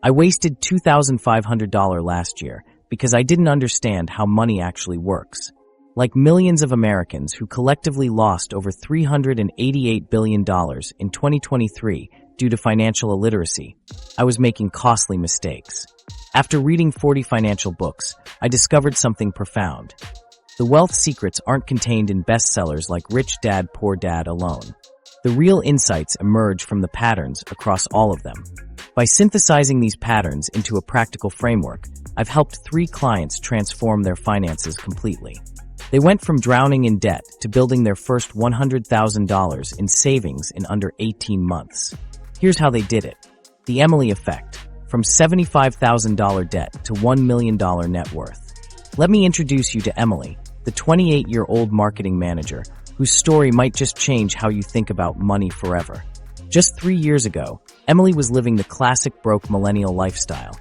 I wasted $2,500 last year because I didn't understand how money actually works. Like millions of Americans who collectively lost over $388 billion in 2023 due to financial illiteracy, I was making costly mistakes. After reading 40 financial books, I discovered something profound. The wealth secrets aren't contained in bestsellers like Rich Dad, Poor Dad alone. The real insights emerge from the patterns across all of them. By synthesizing these patterns into a practical framework, I've helped 3 clients transform their finances completely. They went from drowning in debt to building their first $100,000 in savings in under 18 months. Here's how they did it. The Emily effect. From $75,000 debt to $1 million net worth. Let me introduce you to Emily, the 28-year-old marketing manager whose story might just change how you think about money forever. Just 3 years ago, Emily was living the classic broke millennial lifestyle,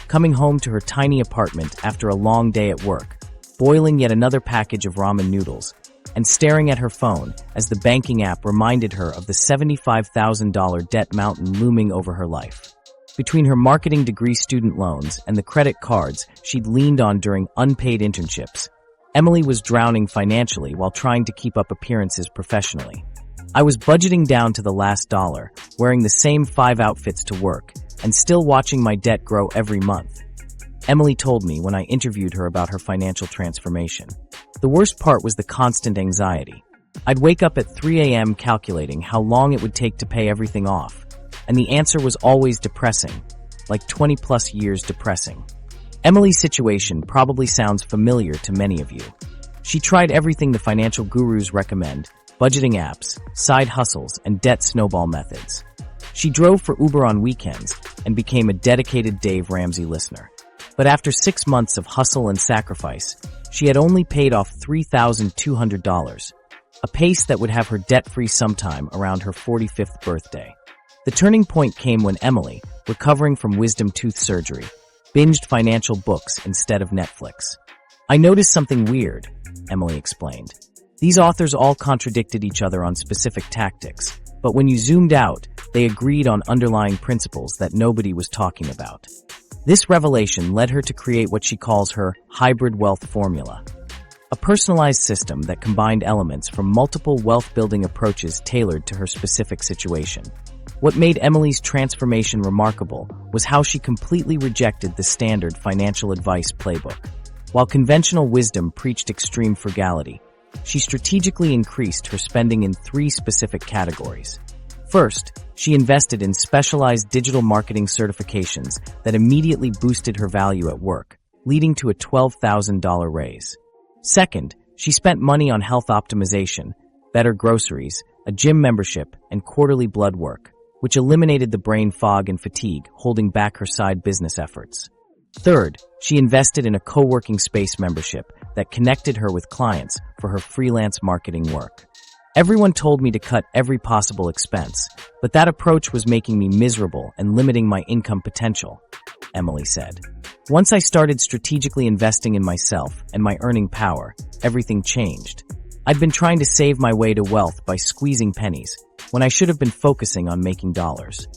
coming home to her tiny apartment after a long day at work, boiling yet another package of ramen noodles, and staring at her phone as the banking app reminded her of the $75,000 debt mountain looming over her life. Between her marketing degree student loans and the credit cards she'd leaned on during unpaid internships, Emily was drowning financially while trying to keep up appearances professionally. I was budgeting down to the last dollar, wearing the same 5 outfits to work, and still watching my debt grow every month. Emily told me when I interviewed her about her financial transformation. The worst part was the constant anxiety. I'd wake up at 3 a.m. calculating how long it would take to pay everything off, and the answer was always depressing, like 20-plus years depressing. Emily's situation probably sounds familiar to many of you. She tried everything the financial gurus recommend: budgeting apps, side hustles, and debt snowball methods. She drove for Uber on weekends and became a dedicated Dave Ramsey listener. But after 6 months of hustle and sacrifice, she had only paid off $3,200, a pace that would have her debt-free sometime around her 45th birthday. The turning point came when Emily, recovering from wisdom tooth surgery, binged financial books instead of Netflix. I noticed something weird, Emily explained. These authors all contradicted each other on specific tactics, but when you zoomed out, they agreed on underlying principles that nobody was talking about. This revelation led her to create what she calls her hybrid wealth formula, a personalized system that combined elements from multiple wealth-building approaches tailored to her specific situation. What made Emily's transformation remarkable was how she completely rejected the standard financial advice playbook. While conventional wisdom preached extreme frugality, she strategically increased her spending in 3 specific categories. First, she invested in specialized digital marketing certifications that immediately boosted her value at work, leading to a $12,000 raise. Second, she spent money on health optimization, better groceries, a gym membership, and quarterly blood work, which eliminated the brain fog and fatigue holding back her side business efforts. Third, she invested in a co-working space membership that connected her with clients for her freelance marketing work. Everyone told me to cut every possible expense, but that approach was making me miserable and limiting my income potential, Emily said. Once I started strategically investing in myself and my earning power, everything changed. I'd been trying to save my way to wealth by squeezing pennies, when I should have been focusing on making dollars.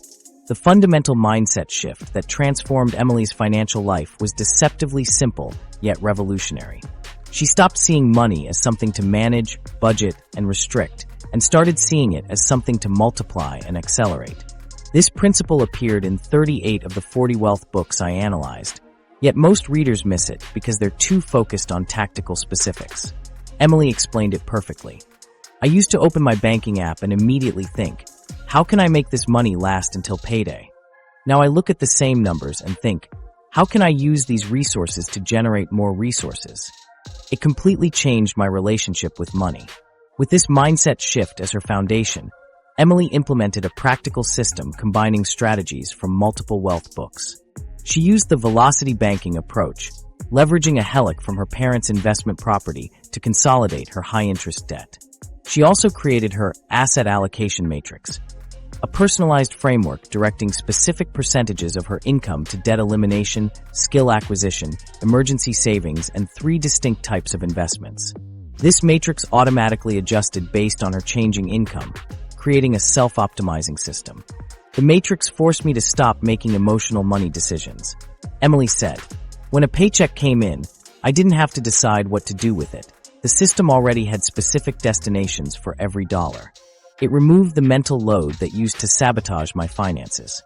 The fundamental mindset shift that transformed Emily's financial life was deceptively simple, yet revolutionary. She stopped seeing money as something to manage, budget, and restrict, and started seeing it as something to multiply and accelerate. This principle appeared in 38 of the 40 wealth books I analyzed, yet most readers miss it because they're too focused on tactical specifics. Emily explained it perfectly. I used to open my banking app and immediately think, how can I make this money last until payday? Now I look at the same numbers and think, how can I use these resources to generate more resources? It completely changed my relationship with money. With this mindset shift as her foundation, Emily implemented a practical system combining strategies from multiple wealth books. She used the velocity banking approach, leveraging a HELOC from her parents' investment property to consolidate her high-interest debt. She also created her asset allocation matrix, a personalized framework directing specific percentages of her income to debt elimination, skill acquisition, emergency savings, and 3 distinct types of investments. This matrix automatically adjusted based on her changing income, creating a self-optimizing system. The matrix forced me to stop making emotional money decisions. Emily said, "When a paycheck came in, I didn't have to decide what to do with it. The system already had specific destinations for every dollar. It removed the mental load that used to sabotage my finances."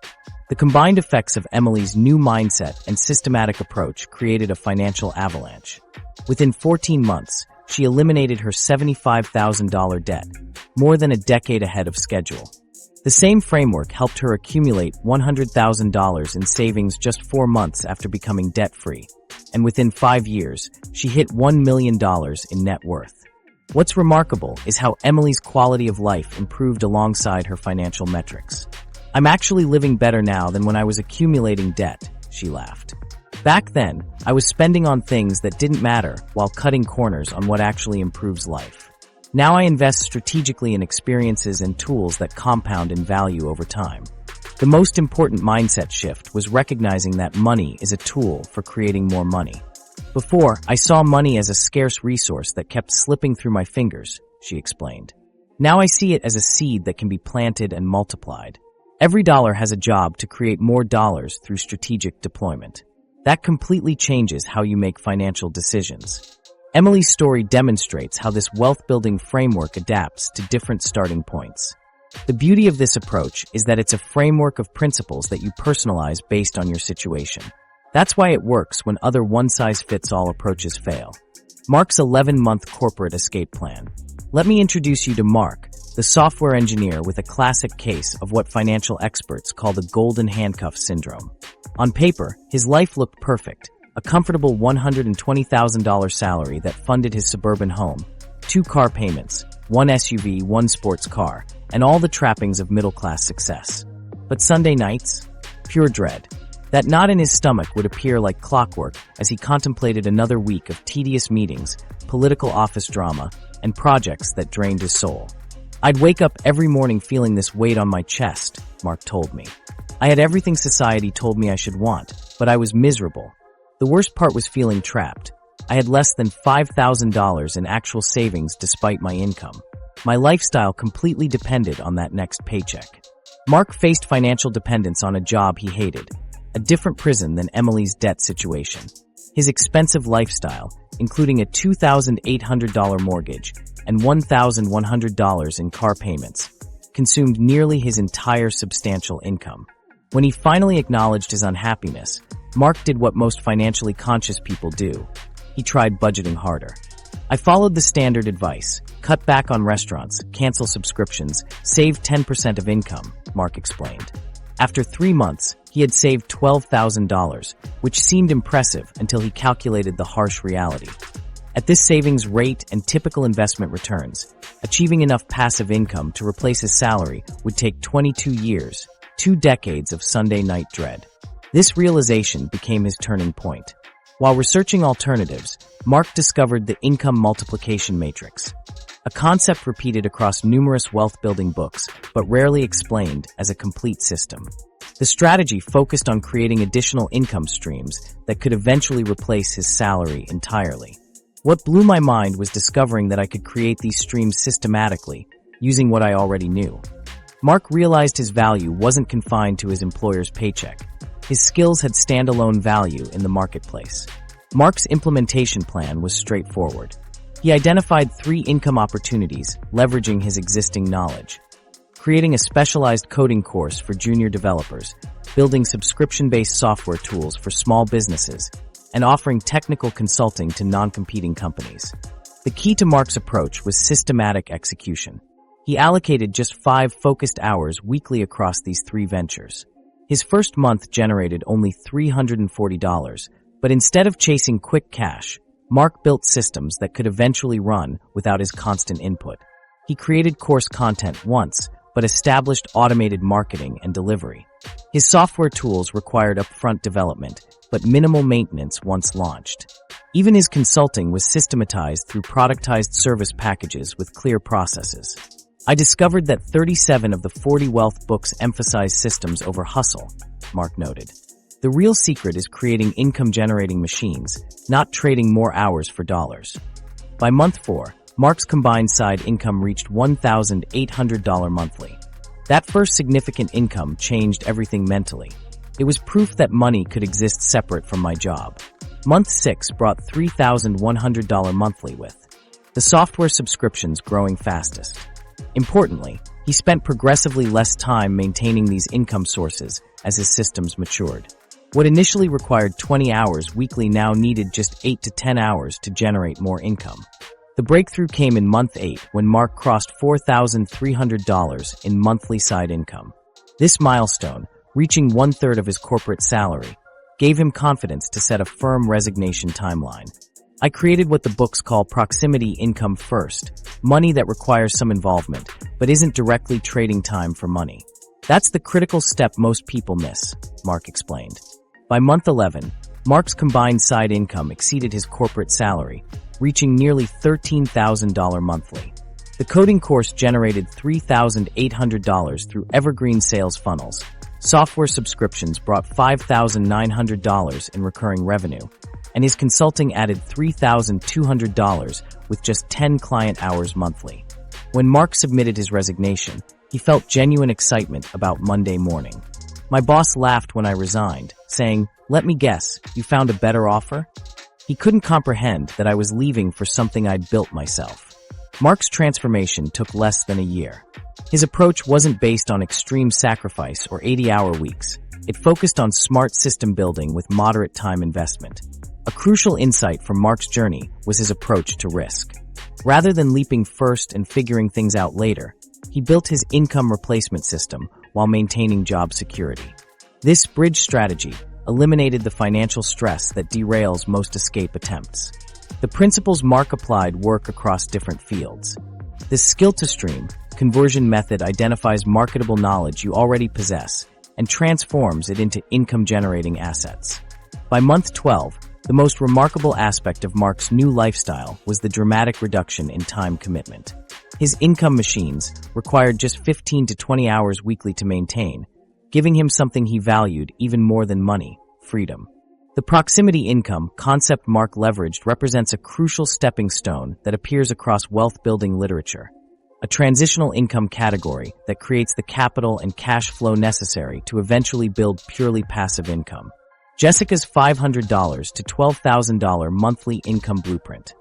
The combined effects of Emily's new mindset and systematic approach created a financial avalanche. Within 14 months, she eliminated her $75,000 debt, more than a decade ahead of schedule. The same framework helped her accumulate $100,000 in savings just 4 months after becoming debt-free, and within 5 years, she hit $1 million in net worth. What's remarkable is how Emily's quality of life improved alongside her financial metrics. "I'm actually living better now than when I was accumulating debt," she laughed. "Back then, I was spending on things that didn't matter while cutting corners on what actually improves life. Now I invest strategically in experiences and tools that compound in value over time." The most important mindset shift was recognizing that money is a tool for creating more money. "Before, I saw money as a scarce resource that kept slipping through my fingers," she explained. "Now I see it as a seed that can be planted and multiplied. Every dollar has a job to create more dollars through strategic deployment. That completely changes how you make financial decisions." Emily's story demonstrates how this wealth-building framework adapts to different starting points. The beauty of this approach is that it's a framework of principles that you personalize based on your situation. That's why it works when other one-size-fits-all approaches fail. Mark's 11-month corporate escape plan. Let me introduce you to Mark, the software engineer with a classic case of what financial experts call the golden handcuff syndrome. On paper, his life looked perfect. A comfortable $120,000 salary that funded his suburban home, 2 car payments, 1 SUV, 1 sports car, and all the trappings of middle-class success. But Sunday nights? Pure dread. That knot in his stomach would appear like clockwork as he contemplated another week of tedious meetings, political office drama, and projects that drained his soul. "I'd wake up every morning feeling this weight on my chest," Mark told me. "I had everything society told me I should want, but I was miserable. The worst part was feeling trapped. I had less than $5,000 in actual savings despite my income. My lifestyle completely depended on that next paycheck." Mark faced financial dependence on a job he hated, a different prison than Emily's debt situation. His expensive lifestyle, including a $2,800 mortgage and $1,100 in car payments, consumed nearly his entire substantial income. When he finally acknowledged his unhappiness, Mark did what most financially conscious people do. He tried budgeting harder. "I followed the standard advice: cut back on restaurants, cancel subscriptions, save 10% of income," Mark explained. After 3 months, he had saved $12,000, which seemed impressive until he calculated the harsh reality. At this savings rate and typical investment returns, achieving enough passive income to replace his salary would take 22 years, 2 decades of Sunday night dread. This realization became his turning point. While researching alternatives, Mark discovered the income multiplication matrix, a concept repeated across numerous wealth-building books, but rarely explained as a complete system. The strategy focused on creating additional income streams that could eventually replace his salary entirely. What blew my mind was discovering that I could create these streams systematically, using what I already knew. Mark realized his value wasn't confined to his employer's paycheck. His skills had standalone value in the marketplace. Mark's implementation plan was straightforward. He identified 3 income opportunities, leveraging his existing knowledge. Creating a specialized coding course for junior developers, building subscription-based software tools for small businesses, and offering technical consulting to non-competing companies. The key to Mark's approach was systematic execution. He allocated just 5 focused hours weekly across these 3 ventures. His first month generated only $340, but instead of chasing quick cash, Mark built systems that could eventually run without his constant input. He created course content once, but established automated marketing and delivery. His software tools required upfront development, but minimal maintenance once launched. Even his consulting was systematized through productized service packages with clear processes. I discovered that 37 of the 40 wealth books emphasize systems over hustle, Mark noted. The real secret is creating income-generating machines, not trading more hours for dollars. By month 4, Mark's combined side income reached $1,800 monthly. That first significant income changed everything mentally. It was proof that money could exist separate from my job. Month 6 brought $3,100 monthly with the software subscriptions growing fastest. Importantly, he spent progressively less time maintaining these income sources as his systems matured. What initially required 20 hours weekly now needed just 8 to 10 hours to generate more income. The breakthrough came in month 8 when Mark crossed $4,300 in monthly side income. This milestone, reaching 1/3 of his corporate salary, gave him confidence to set a firm resignation timeline. I created what the books call proximity income first, money that requires some involvement, but isn't directly trading time for money. That's the critical step most people miss, Mark explained. By month 11, Mark's combined side income exceeded his corporate salary, reaching nearly $13,000 monthly. The coding course generated $3,800 through evergreen sales funnels. Software subscriptions brought $5,900 in recurring revenue, and his consulting added $3,200 with just 10 client hours monthly. When Mark submitted his resignation, he felt genuine excitement about Monday morning. My boss laughed when I resigned, saying, "Let me guess, you found a better offer?" He couldn't comprehend that I was leaving for something I'd built myself. Mark's transformation took less than a year. His approach wasn't based on extreme sacrifice or 80-hour weeks. It focused on smart system building with moderate time investment. A crucial insight from Mark's journey was his approach to risk. Rather than leaping first and figuring things out later, he built his income replacement system while maintaining job security. This bridge strategy eliminated the financial stress that derails most escape attempts. The principles Mark applied work across different fields. This skill-to-stream conversion method identifies marketable knowledge you already possess and transforms it into income-generating assets. By month 12, the most remarkable aspect of Mark's new lifestyle was the dramatic reduction in time commitment. His income machines required just 15 to 20 hours weekly to maintain, giving him something he valued even more than money: freedom. The proximity income concept Mark leveraged represents a crucial stepping stone that appears across wealth-building literature, a transitional income category that creates the capital and cash flow necessary to eventually build purely passive income. Jessica's $500 to $12,000 monthly income blueprint.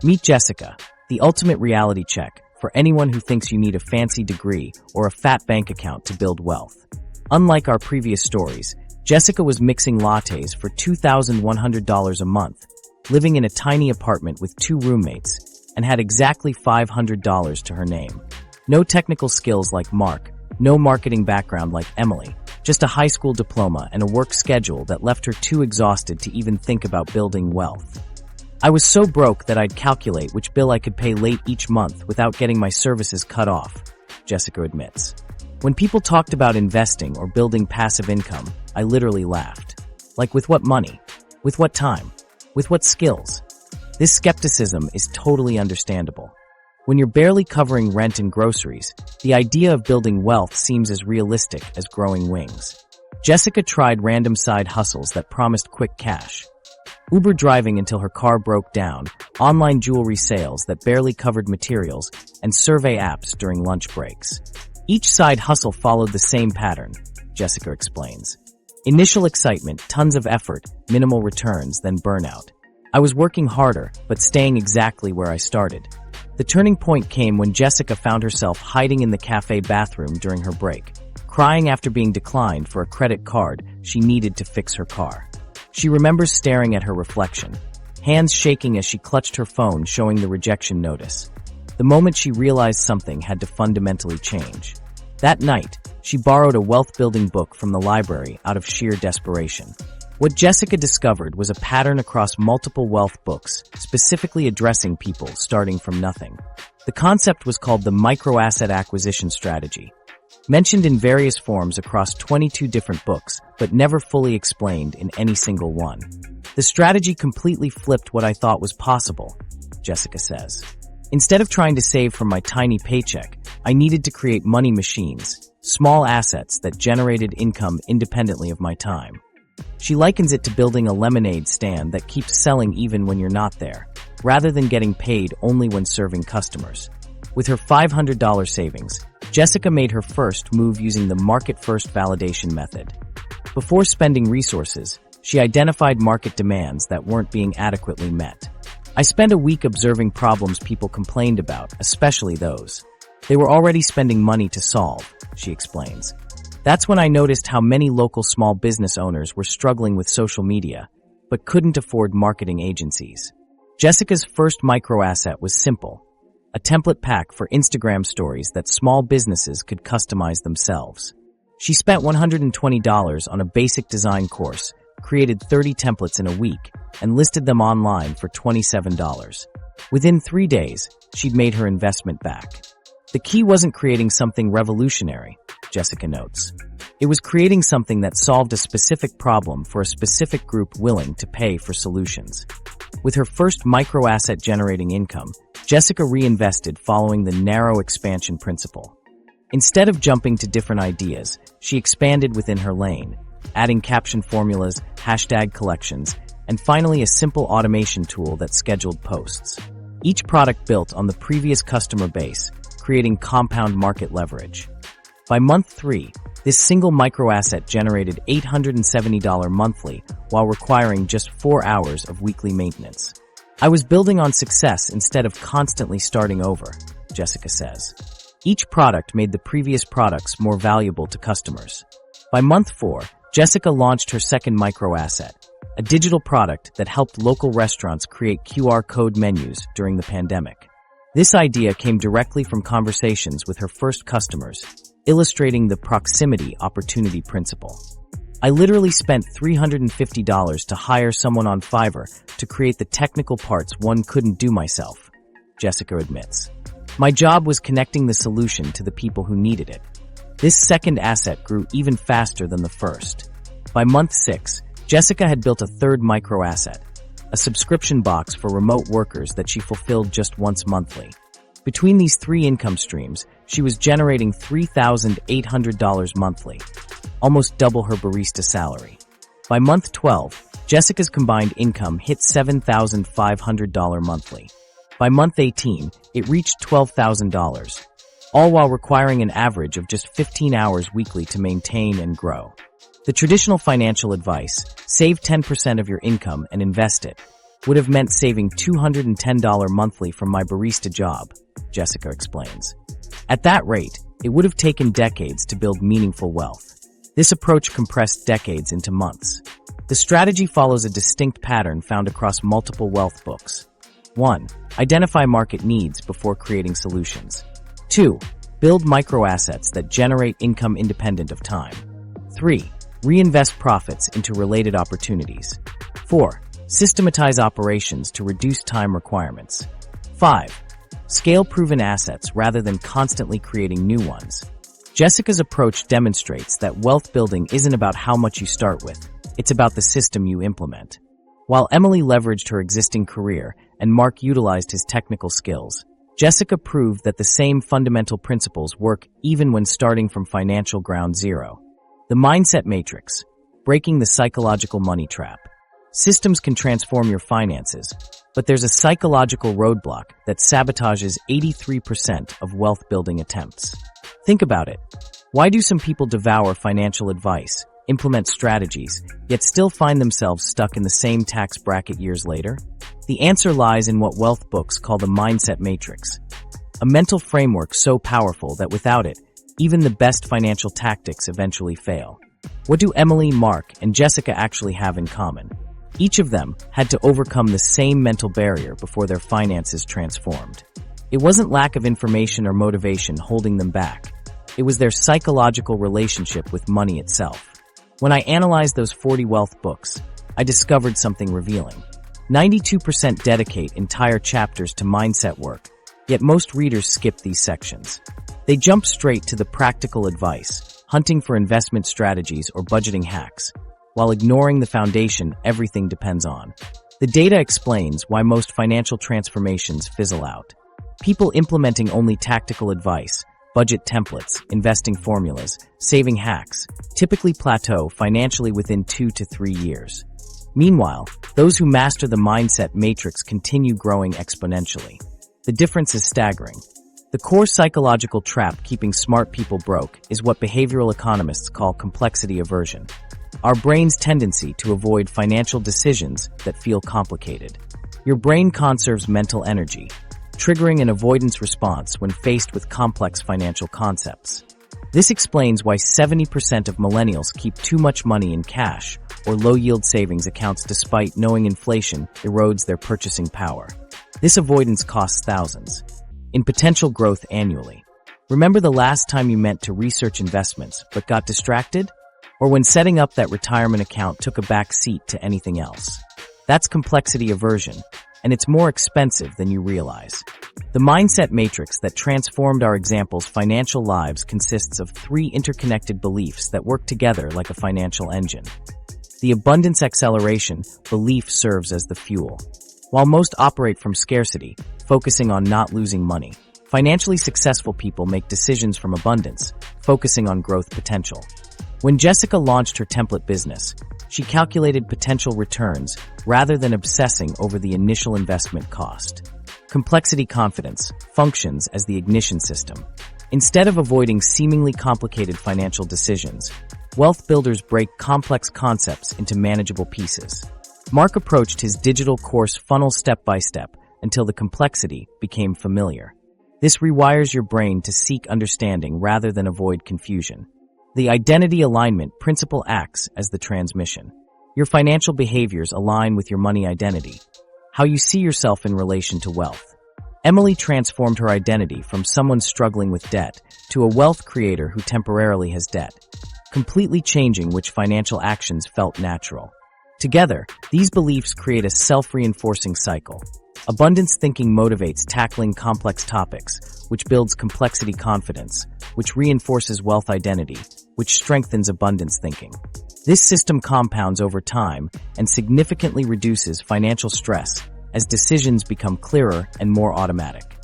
Meet Jessica, the ultimate reality check for anyone who thinks you need a fancy degree or a fat bank account to build wealth. Unlike our previous stories, Jessica was mixing lattes for $2,100 a month, living in a tiny apartment with 2 roommates, and had exactly $500 to her name. No technical skills like Mark, no marketing background like Emily, just a high school diploma and a work schedule that left her too exhausted to even think about building wealth. I was so broke that I'd calculate which bill I could pay late each month without getting my services cut off, Jessica admits. When people talked about investing or building passive income, I literally laughed. Like, with what money? With what time? With what skills? This skepticism is totally understandable. When you're barely covering rent and groceries, the idea of building wealth seems as realistic as growing wings. Jessica tried random side hustles that promised quick cash. Uber driving until her car broke down, online jewelry sales that barely covered materials, and survey apps during lunch breaks. Each side hustle followed the same pattern, Jessica explains. Initial excitement, tons of effort, minimal returns, then burnout. I was working harder, but staying exactly where I started. The turning point came when Jessica found herself hiding in the cafe bathroom during her break, crying after being declined for a credit card she needed to fix her car. She remembers staring at her reflection, hands shaking as she clutched her phone showing the rejection notice. The moment she realized something had to fundamentally change. That night, she borrowed a wealth-building book from the library out of sheer desperation. What Jessica discovered was a pattern across multiple wealth books, specifically addressing people starting from nothing. The concept was called the Microasset acquisition strategy, mentioned in various forms across 22 different books, but never fully explained in any single one. The strategy completely flipped what I thought was possible, Jessica says. Instead of trying to save from my tiny paycheck, I needed to create money machines, small assets that generated income independently of my time. She likens it to building a lemonade stand that keeps selling even when you're not there, rather than getting paid only when serving customers. With her $500 savings, Jessica made her first move using the market-first validation method. Before spending resources, she identified market demands that weren't being adequately met. I spent a week observing problems people complained about, especially those they were already spending money to solve, she explains. That's when I noticed how many local small business owners were struggling with social media, but couldn't afford marketing agencies. Jessica's first microasset was simple, a template pack for Instagram stories that small businesses could customize themselves. She spent $120 on a basic design course, created 30 templates in a week, and listed them online for $27. Within 3 days, she'd made her investment back. The key wasn't creating something revolutionary, Jessica notes. It was creating something that solved a specific problem for a specific group willing to pay for solutions. With her first microasset generating income, Jessica reinvested following the narrow expansion principle. Instead of jumping to different ideas, she expanded within her lane, adding caption formulas, hashtag collections, and finally a simple automation tool that scheduled posts. Each product built on the previous customer base, creating compound market leverage. By month 3, this single microasset generated $870 monthly while requiring just 4 hours of weekly maintenance. I was building on success instead of constantly starting over, Jessica says. Each product made the previous products more valuable to customers. By month 4, Jessica launched her second microasset, a digital product that helped local restaurants create QR code menus during the pandemic. This idea came directly from conversations with her first customers, illustrating the proximity opportunity principle. I literally spent $350 to hire someone on Fiverr to create the technical parts one couldn't do myself, Jessica admits. My job was connecting the solution to the people who needed it. This second asset grew even faster than the first. By month 6, Jessica had built a third microasset, a subscription box for remote workers that she fulfilled just once monthly. Between these 3 income streams, she was generating $3,800 monthly, almost double her barista salary. By month 12, Jessica's combined income hit $7,500 monthly. By month 18, it reached $12,000, all while requiring an average of just 15 hours weekly to maintain and grow. The traditional financial advice, save 10% of your income and invest it, would have meant saving $210 monthly from my barista job, Jessica explains. At that rate, it would have taken decades to build meaningful wealth. This approach compressed decades into months. The strategy follows a distinct pattern found across multiple wealth books. 1. Identify market needs before creating solutions. 2. Build microassets that generate income independent of time. 3. Reinvest profits into related opportunities. 4. Systematize operations to reduce time requirements. 5. Scale proven assets rather than constantly creating new ones. Jessica's approach demonstrates that wealth building isn't about how much you start with, it's about the system you implement. While Emily leveraged her existing career and Mark utilized his technical skills, Jessica proved that the same fundamental principles work even when starting from financial ground zero. The mindset matrix, breaking the psychological money trap. Systems can transform your finances, but there's a psychological roadblock that sabotages 83% of wealth-building attempts. Think about it. Why do some people devour financial advice, implement strategies, yet still find themselves stuck in the same tax bracket years later? The answer lies in what wealth books call the mindset matrix, a mental framework so powerful that without it, even the best financial tactics eventually fail. What do Emily, Mark, and Jessica actually have in common? Each of them had to overcome the same mental barrier before their finances transformed. It wasn't lack of information or motivation holding them back. It was their psychological relationship with money itself. When I analyzed those 40 wealth books, I discovered something revealing. 92% dedicate entire chapters to mindset work, yet most readers skip these sections. They jump straight to the practical advice, hunting for investment strategies or budgeting hacks, while ignoring the foundation everything depends on. The data explains why most financial transformations fizzle out. People implementing only tactical advice, budget templates, investing formulas, saving hacks, typically plateau financially within 2 to 3 years. Meanwhile, those who master the mindset matrix continue growing exponentially. The difference is staggering. The core psychological trap keeping smart people broke is what behavioral economists call complexity aversion. Our brain's tendency to avoid financial decisions that feel complicated. Your brain conserves mental energy, triggering an avoidance response when faced with complex financial concepts. This explains why 70% of millennials keep too much money in cash or low-yield savings accounts despite knowing inflation erodes their purchasing power. This avoidance costs thousands in potential growth annually. Remember the last time you meant to research investments but got distracted? Or when setting up that retirement account took a back seat to anything else? That's complexity aversion, and it's more expensive than you realize. The mindset matrix that transformed our examples' financial lives consists of 3 interconnected beliefs that work together like a financial engine. The abundance acceleration belief serves as the fuel. While most operate from scarcity, focusing on not losing money, financially successful people make decisions from abundance, focusing on growth potential. When Jessica launched her template business, she calculated potential returns rather than obsessing over the initial investment cost. Complexity confidence functions as the ignition system. Instead of avoiding seemingly complicated financial decisions, wealth builders break complex concepts into manageable pieces. Mark approached his digital course funnel step by step until the complexity became familiar. This rewires your brain to seek understanding rather than avoid confusion. The identity alignment principle acts as the transmission. Your financial behaviors align with your money identity, how you see yourself in relation to wealth. Emily transformed her identity from someone struggling with debt to a wealth creator who temporarily has debt, completely changing which financial actions felt natural. Together, these beliefs create a self-reinforcing cycle. Abundance thinking motivates tackling complex topics, which builds complexity confidence, which reinforces wealth identity, which strengthens abundance thinking. This system compounds over time and significantly reduces financial stress as decisions become clearer and more automatic.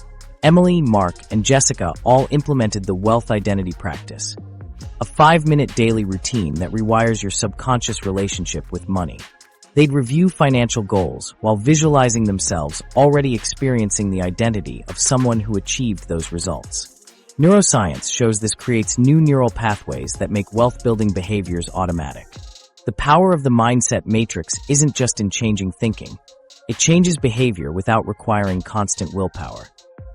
Emily, Mark, and Jessica all implemented the wealth identity practice, a 5-minute daily routine that rewires your subconscious relationship with money. They'd review financial goals while visualizing themselves already experiencing the identity of someone who achieved those results. Neuroscience shows this creates new neural pathways that make wealth-building behaviors automatic. The power of the mindset matrix isn't just in changing thinking. It changes behavior without requiring constant willpower.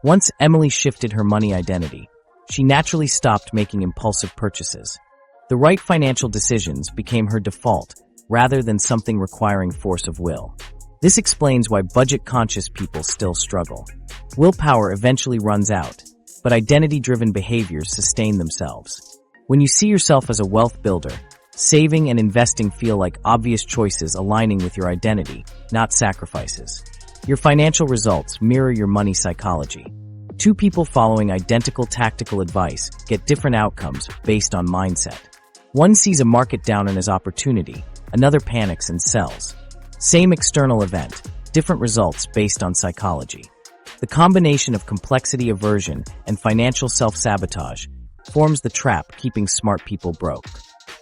Once Emily shifted her money identity, she naturally stopped making impulsive purchases. The right financial decisions became her default, rather than something requiring force of will. This explains why budget-conscious people still struggle. Willpower eventually runs out, but identity-driven behaviors sustain themselves. When you see yourself as a wealth builder, saving and investing feel like obvious choices aligning with your identity, not sacrifices. Your financial results mirror your money psychology. 2 people following identical tactical advice get different outcomes based on mindset. One sees a market downturn as opportunity, another panics and sells. Same external event, different results based on psychology. The combination of complexity aversion and financial self-sabotage forms the trap keeping smart people broke.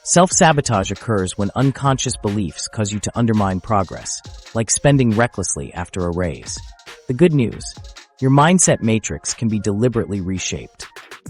Self-sabotage occurs when unconscious beliefs cause you to undermine progress, like spending recklessly after a raise. The good news: your mindset matrix can be deliberately reshaped.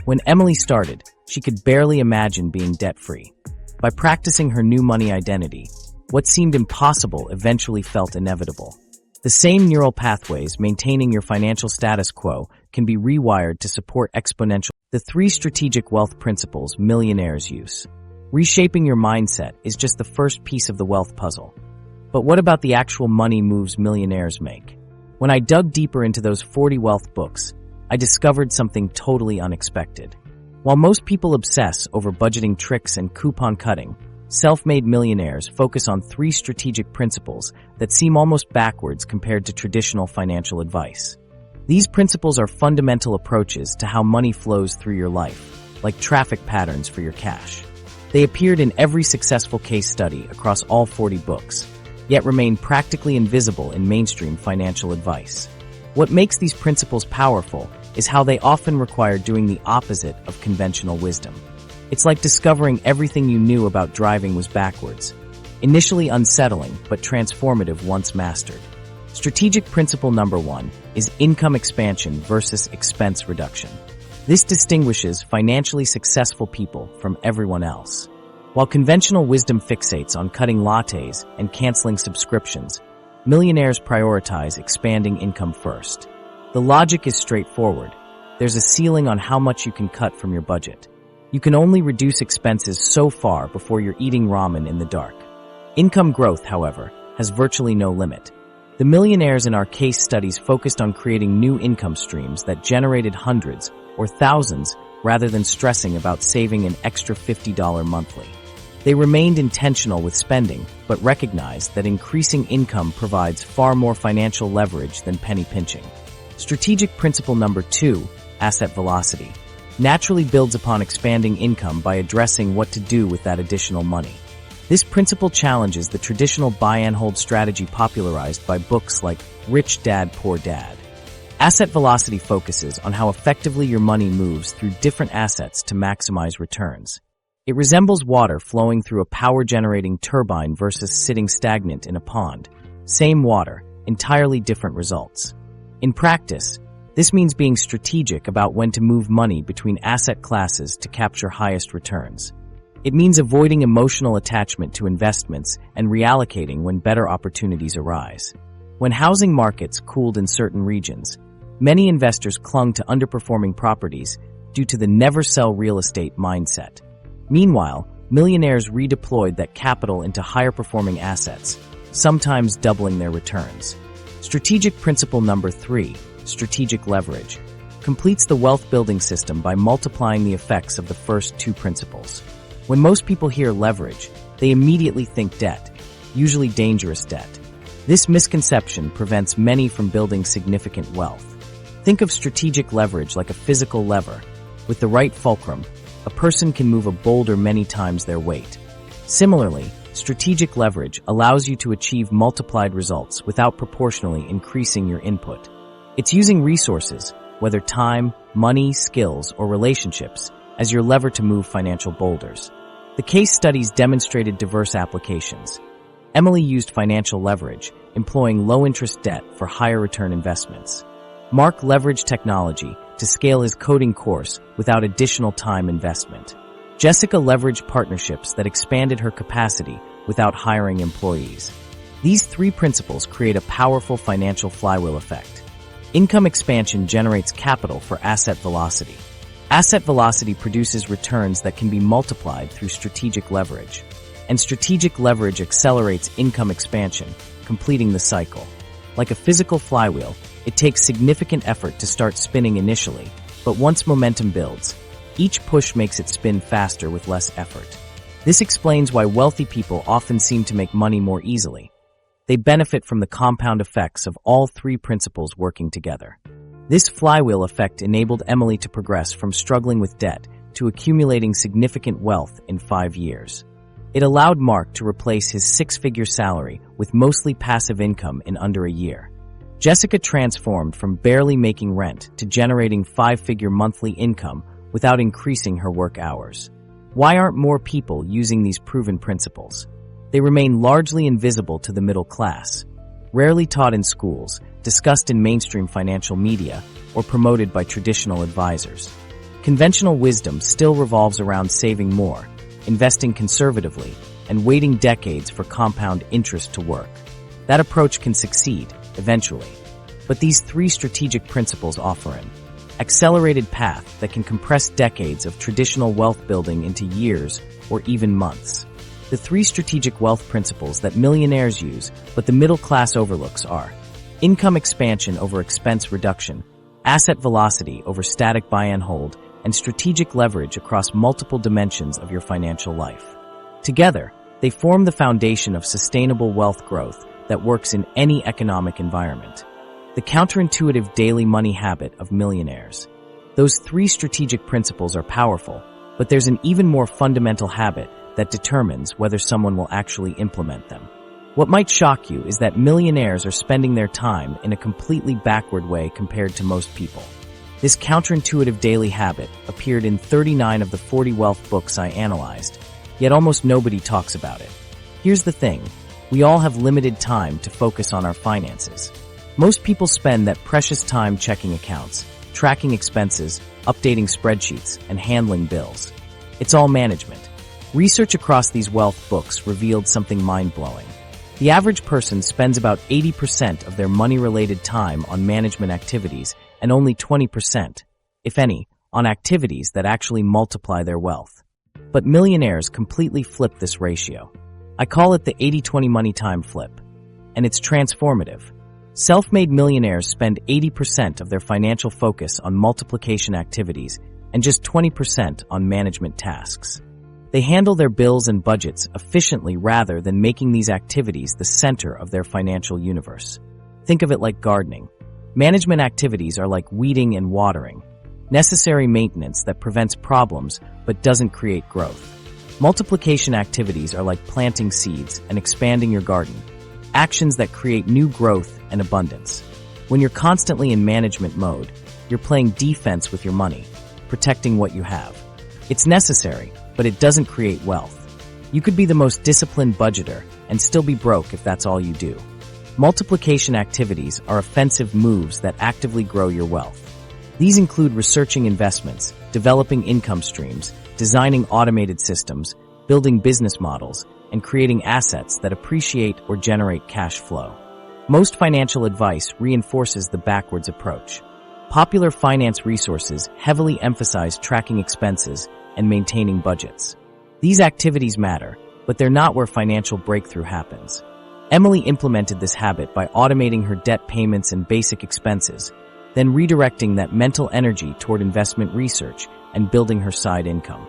When Emily started, she could barely imagine being debt-free. By practicing her new money identity, what seemed impossible eventually felt inevitable. The same neural pathways maintaining your financial status quo can be rewired to support exponential. The 3 strategic wealth principles millionaires use. Reshaping your mindset is just the first piece of the wealth puzzle. But what about the actual money moves millionaires make? When I dug deeper into those 40 wealth books, I discovered something totally unexpected. While most people obsess over budgeting tricks and coupon cutting, self-made millionaires focus on 3 strategic principles that seem almost backwards compared to traditional financial advice. These principles are fundamental approaches to how money flows through your life, like traffic patterns for your cash. They appeared in every successful case study across all 40 books, yet remain practically invisible in mainstream financial advice. What makes these principles powerful is how they often require doing the opposite of conventional wisdom. It's like discovering everything you knew about driving was backwards. Initially unsettling, but transformative once mastered. Strategic principle number 1 is income expansion versus expense reduction. This distinguishes financially successful people from everyone else. While conventional wisdom fixates on cutting lattes and canceling subscriptions, millionaires prioritize expanding income first. The logic is straightforward. There's a ceiling on how much you can cut from your budget. You can only reduce expenses so far before you're eating ramen in the dark. Income growth, however, has virtually no limit. The millionaires in our case studies focused on creating new income streams that generated hundreds or thousands rather than stressing about saving an extra $50 monthly. They remained intentional with spending, but recognized that increasing income provides far more financial leverage than penny pinching. Strategic principle number 2, asset velocity, naturally builds upon expanding income by addressing what to do with that additional money. This principle challenges the traditional buy and hold strategy popularized by books like Rich Dad, Poor Dad. Asset velocity focuses on how effectively your money moves through different assets to maximize returns. It resembles water flowing through a power-generating turbine versus sitting stagnant in a pond. Same water, entirely different results. In practice, this means being strategic about when to move money between asset classes to capture highest returns. It means avoiding emotional attachment to investments and reallocating when better opportunities arise. When housing markets cooled in certain regions, many investors clung to underperforming properties due to the never-sell real estate mindset. Meanwhile, millionaires redeployed that capital into higher-performing assets, sometimes doubling their returns. Strategic principle number 3, strategic leverage, completes the wealth-building system by multiplying the effects of the first 2 principles. When most people hear leverage, they immediately think debt, usually dangerous debt. This misconception prevents many from building significant wealth. Think of strategic leverage like a physical lever. With the right fulcrum, a person can move a boulder many times their weight. Similarly, strategic leverage allows you to achieve multiplied results without proportionally increasing your input. It's using resources, whether time, money, skills, or relationships, as your lever to move financial boulders. The case studies demonstrated diverse applications. Emily used financial leverage, employing low-interest debt for higher return investments. Mark leveraged technology to scale his coding course without additional time investment. Jessica leveraged partnerships that expanded her capacity without hiring employees. These 3 principles create a powerful financial flywheel effect. Income expansion generates capital for asset velocity. Asset velocity produces returns that can be multiplied through strategic leverage. And strategic leverage accelerates income expansion, completing the cycle. Like a physical flywheel, it takes significant effort to start spinning initially, but once momentum builds, each push makes it spin faster with less effort. This explains why wealthy people often seem to make money more easily. They benefit from the compound effects of all 3 principles working together. This flywheel effect enabled Emily to progress from struggling with debt to accumulating significant wealth in 5 years. It allowed Mark to replace his 6-figure salary with mostly passive income in under a year. Jessica transformed from barely making rent to generating 5-figure monthly income without increasing her work hours. Why aren't more people using these proven principles? They remain largely invisible to the middle class, rarely taught in schools, discussed in mainstream financial media, or promoted by traditional advisors. Conventional wisdom still revolves around saving more, investing conservatively, and waiting decades for compound interest to work. That approach can succeed, eventually. But these 3 strategic principles offer an accelerated path that can compress decades of traditional wealth building into years or even months. The 3 strategic wealth principles that millionaires use but the middle class overlooks are income expansion over expense reduction, asset velocity over static buy and hold, and strategic leverage across multiple dimensions of your financial life. Together, they form the foundation of sustainable wealth growth that works in any economic environment. The counterintuitive daily money habit of millionaires. Those 3 strategic principles are powerful, but there's an even more fundamental habit that determines whether someone will actually implement them. What might shock you is that millionaires are spending their time in a completely backward way compared to most people. This counterintuitive daily habit appeared in 39 of the 40 wealth books I analyzed, yet almost nobody talks about it. Here's the thing. We all have limited time to focus on our finances. Most people spend that precious time checking accounts, tracking expenses, updating spreadsheets, and handling bills. It's all management. Research across these wealth books revealed something mind-blowing. The average person spends about 80% of their money-related time on management activities and only 20%, if any, on activities that actually multiply their wealth. But millionaires completely flip this ratio. I call it the 80-20 money time flip, and it's transformative. Self-made millionaires spend 80% of their financial focus on multiplication activities and just 20% on management tasks. They handle their bills and budgets efficiently rather than making these activities the center of their financial universe. Think of it like gardening. Management activities are like weeding and watering, necessary maintenance that prevents problems but doesn't create growth. Multiplication activities are like planting seeds and expanding your garden, actions that create new growth and abundance. When you're constantly in management mode, you're playing defense with your money, protecting what you have. It's necessary, but it doesn't create wealth. You could be the most disciplined budgeter and still be broke if that's all you do. Multiplication activities are offensive moves that actively grow your wealth. These include researching investments, developing income streams, designing automated systems, building business models, and creating assets that appreciate or generate cash flow. Most financial advice reinforces the backwards approach. Popular finance resources heavily emphasize tracking expenses and maintaining budgets. These activities matter, but they're not where financial breakthrough happens. Emily implemented this habit by automating her debt payments and basic expenses, then redirecting that mental energy toward investment research and building her side income.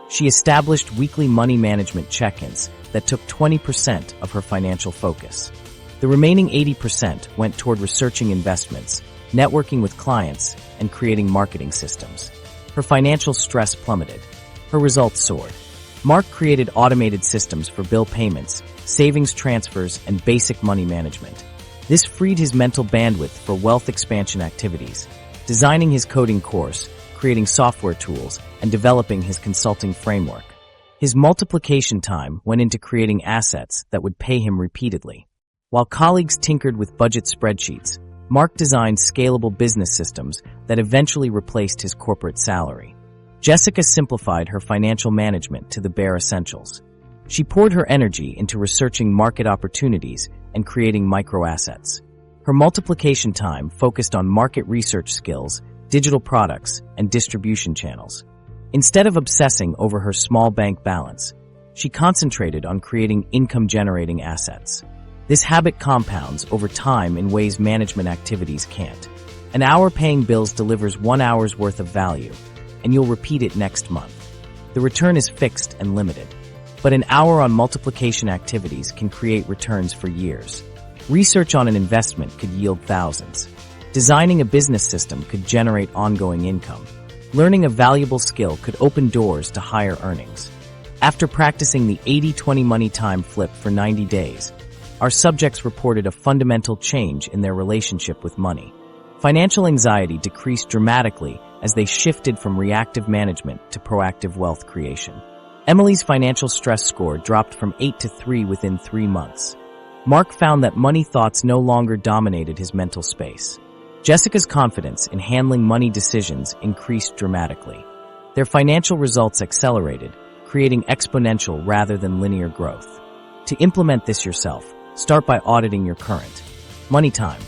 She established weekly money management check-ins that took 20% of her financial focus. The remaining 80% went toward researching investments, networking with clients, and creating marketing systems. Her financial stress plummeted. Her results soared. Mark created automated systems for bill payments, savings transfers, and basic money management. This freed his mental bandwidth for wealth expansion activities, designing his coding course, creating software tools, and developing his consulting framework. His multiplication time went into creating assets that would pay him repeatedly. While colleagues tinkered with budget spreadsheets, Mark designed scalable business systems that eventually replaced his corporate salary. Jessica simplified her financial management to the bare essentials. She poured her energy into researching market opportunities and creating microassets. Her multiplication time focused on market research skills, digital products, and distribution channels. Instead of obsessing over her small bank balance, she concentrated on creating income-generating assets. This habit compounds over time in ways management activities can't. An hour paying bills delivers 1 hour's worth of value, and you'll repeat it next month. The return is fixed and limited. But an hour on multiplication activities can create returns for years. Research on an investment could yield thousands. Designing a business system could generate ongoing income. Learning a valuable skill could open doors to higher earnings. After practicing the 80-20 money time flip for 90 days, our subjects reported a fundamental change in their relationship with money. Financial anxiety decreased dramatically as they shifted from reactive management to proactive wealth creation. Emily's financial stress score dropped from 8 to 3 within 3 months. Mark found that money thoughts no longer dominated his mental space. Jessica's confidence in handling money decisions increased dramatically. Their financial results accelerated, creating exponential rather than linear growth. To implement this yourself, start by auditing your current money time.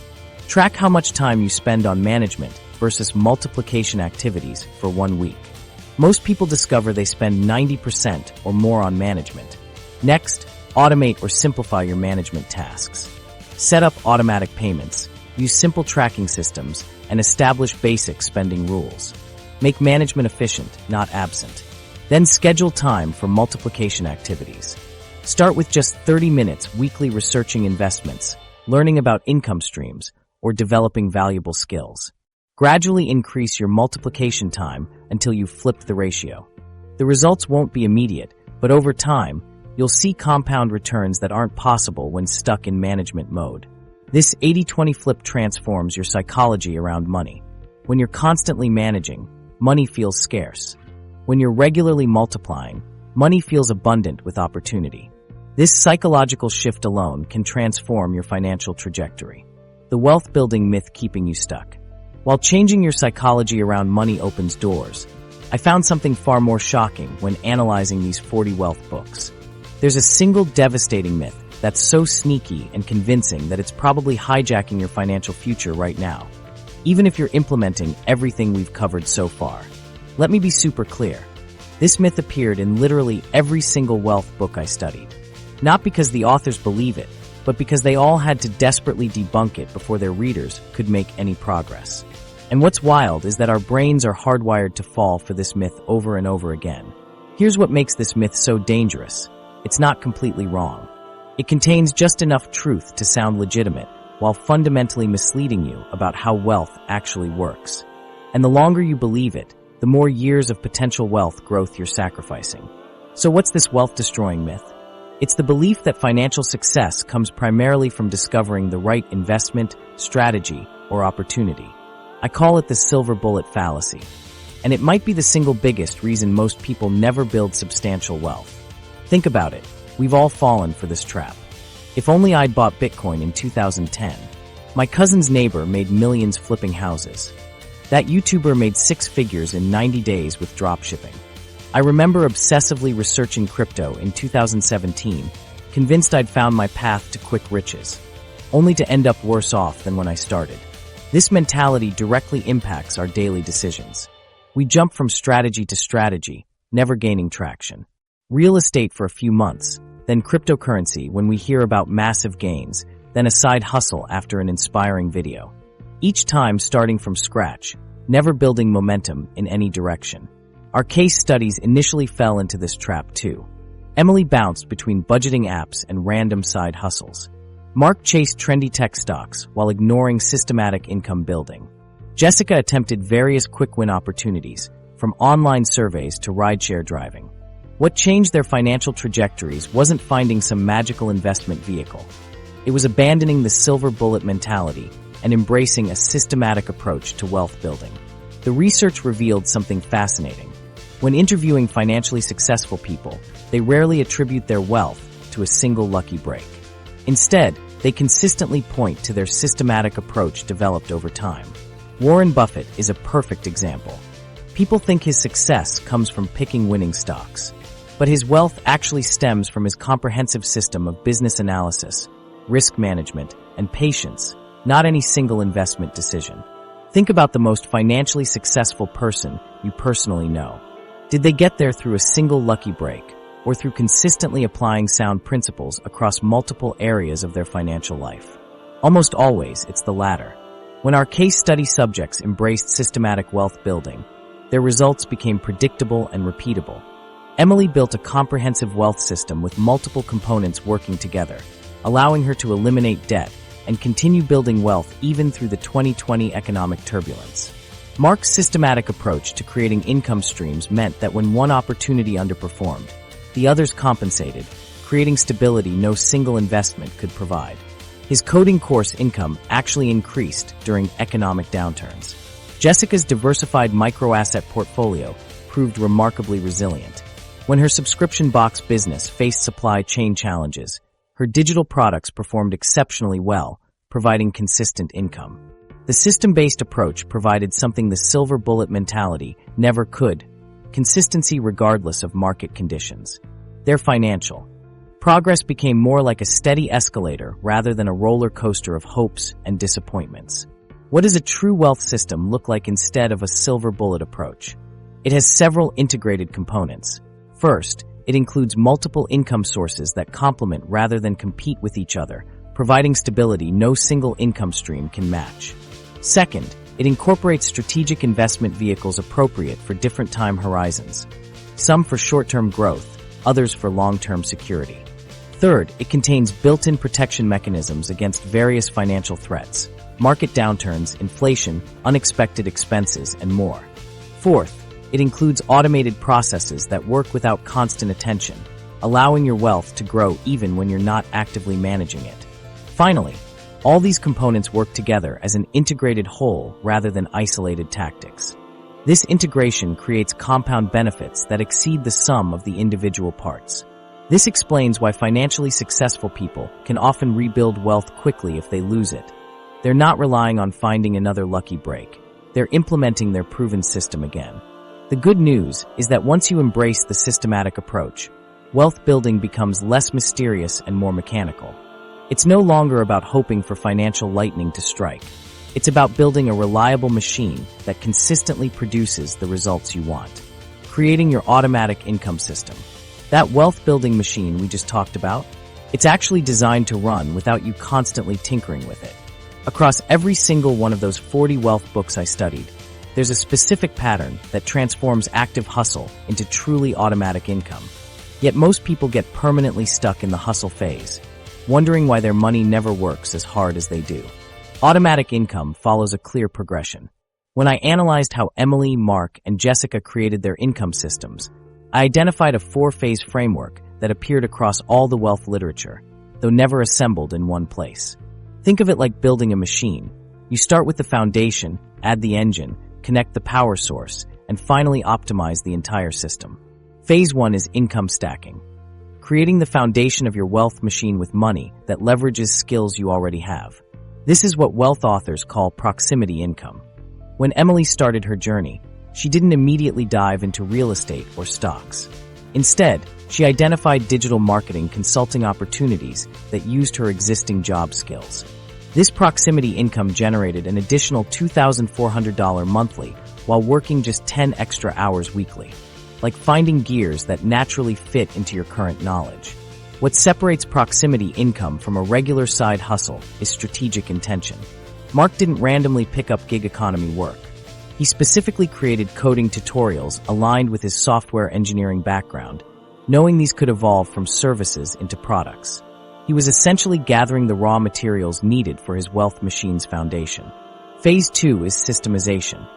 Track how much time you spend on management versus multiplication activities for 1 week. Most people discover they spend 90% or more on management. Next, automate or simplify your management tasks. Set up automatic payments, use simple tracking systems, and establish basic spending rules. Make management efficient, not absent. Then schedule time for multiplication activities. Start with just 30 minutes weekly researching investments, learning about income streams, or developing valuable skills. Gradually increase your multiplication time until you've flipped the ratio. The results won't be immediate, but over time, you'll see compound returns that aren't possible when stuck in management mode. This 80-20 flip transforms your psychology around money. When you're constantly managing, money feels scarce. When you're regularly multiplying, money feels abundant with opportunity. This psychological shift alone can transform your financial trajectory. The wealth-building myth keeping you stuck. While changing your psychology around money opens doors, I found something far more shocking when analyzing these 40 wealth books. There's a single devastating myth that's so sneaky and convincing that it's probably hijacking your financial future right now, even if you're implementing everything we've covered so far. Let me be super clear. This myth appeared in literally every single wealth book I studied. Not because the authors believe it, but because they all had to desperately debunk it before their readers could make any progress. And what's wild is that our brains are hardwired to fall for this myth over and over again. Here's what makes this myth so dangerous. It's not completely wrong. It contains just enough truth to sound legitimate, while fundamentally misleading you about how wealth actually works. And the longer you believe it, the more years of potential wealth growth you're sacrificing. So what's this wealth-destroying myth? It's the belief that financial success comes primarily from discovering the right investment, strategy, or opportunity. I call it the silver bullet fallacy. And it might be the single biggest reason most people never build substantial wealth. Think about it. We've all fallen for this trap. If only I'd bought Bitcoin in 2010. My cousin's neighbor made millions flipping houses. That YouTuber made 6 figures in 90 days with dropshipping. I remember obsessively researching crypto in 2017, convinced I'd found my path to quick riches, only to end up worse off than when I started. This mentality directly impacts our daily decisions. We jump from strategy to strategy, never gaining traction. Real estate for a few months, then cryptocurrency when we hear about massive gains, then a side hustle after an inspiring video. Each time starting from scratch, never building momentum in any direction. Our case studies initially fell into this trap too. Emily bounced between budgeting apps and random side hustles. Mark chased trendy tech stocks while ignoring systematic income building. Jessica attempted various quick win opportunities, from online surveys to rideshare driving. What changed their financial trajectories wasn't finding some magical investment vehicle. It was abandoning the silver bullet mentality and embracing a systematic approach to wealth building. The research revealed something fascinating. When interviewing financially successful people, they rarely attribute their wealth to a single lucky break. Instead, they consistently point to their systematic approach developed over time. Warren Buffett is a perfect example. People think his success comes from picking winning stocks, but his wealth actually stems from his comprehensive system of business analysis, risk management, and patience, not any single investment decision. Think about the most financially successful person you personally know. Did they get there through a single lucky break, or through consistently applying sound principles across multiple areas of their financial life? Almost always, it's the latter. When our case study subjects embraced systematic wealth building, their results became predictable and repeatable. Emily built a comprehensive wealth system with multiple components working together, allowing her to eliminate debt and continue building wealth even through the 2020 economic turbulence. Mark's systematic approach to creating income streams meant that when one opportunity underperformed, the others compensated, creating stability no single investment could provide. His coding course income actually increased during economic downturns. Jessica's diversified microasset portfolio proved remarkably resilient. When her subscription box business faced supply chain challenges, her digital products performed exceptionally well, providing consistent income. The system-based approach provided something the silver bullet mentality never could: consistency regardless of market conditions. Their financial progress became more like a steady escalator rather than a roller coaster of hopes and disappointments. What does a true wealth system look like instead of a silver bullet approach? It has several integrated components. First, it includes multiple income sources that complement rather than compete with each other, providing stability no single income stream can match. Second, it incorporates strategic investment vehicles appropriate for different time horizons, some for short-term growth, others for long-term security. Third, it contains built-in protection mechanisms against various financial threats, market downturns, inflation, unexpected expenses, and more. Fourth, it includes automated processes that work without constant attention, allowing your wealth to grow even when you're not actively managing it. Finally, all these components work together as an integrated whole rather than isolated tactics. This integration creates compound benefits that exceed the sum of the individual parts. This explains why financially successful people can often rebuild wealth quickly if they lose it. They're not relying on finding another lucky break. they're implementing their proven system again. The good news is that once you embrace the systematic approach, wealth building becomes less mysterious and more mechanical. It's no longer about hoping for financial lightning to strike. It's about building a reliable machine that consistently produces the results you want, creating your automatic income system. That wealth-building machine we just talked about, it's actually designed to run without you constantly tinkering with it. Across every single one of those 40 wealth books I studied, there's a specific pattern that transforms active hustle into truly automatic income. Yet most people get permanently stuck in the hustle phase, wondering why their money never works as hard as they do. Automatic income follows a clear progression. When I analyzed how Emily, Mark, and Jessica created their income systems, I identified a 4-phase framework that appeared across all the wealth literature, though never assembled in one place. Think of it like building a machine. You start with the foundation, add the engine, connect the power source, and finally optimize the entire system. Phase 1 is income stacking, creating the foundation of your wealth machine with money that leverages skills you already have. This is what wealth authors call proximity income. When Emily started her journey, she didn't immediately dive into real estate or stocks. Instead, she identified digital marketing consulting opportunities that used her existing job skills. This proximity income generated an additional $2,400 monthly while working just 10 extra hours weekly, like finding gears that naturally fit into your current knowledge. What separates proximity income from a regular side hustle is strategic intention. Mark didn't randomly pick up gig economy work. He specifically created coding tutorials aligned with his software engineering background, knowing these could evolve from services into products. He was essentially gathering the raw materials needed for his wealth machine's foundation. Phase 2 is systemization,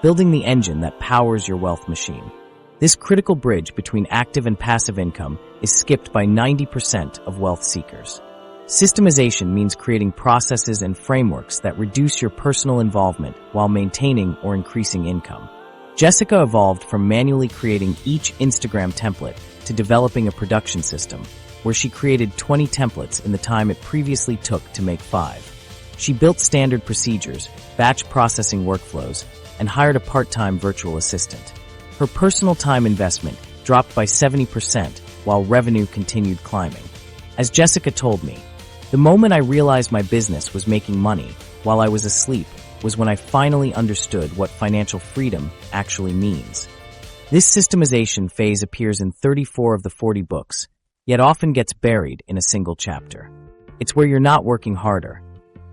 building the engine that powers your wealth machine. This critical bridge between active and passive income is skipped by 90% of wealth seekers. Systemization means creating processes and frameworks that reduce your personal involvement while maintaining or increasing income. Jessica evolved from manually creating each Instagram template to developing a production system, where she created 20 templates in the time it previously took to make 5. She built standard procedures, batch processing workflows, and hired a part-time virtual assistant. Her personal time investment dropped by 70% while revenue continued climbing. As Jessica told me, the moment I realized my business was making money while I was asleep was when I finally understood what financial freedom actually means. This systemization phase appears in 34 of the 40 books, yet often gets buried in a single chapter. It's where you're not working harder.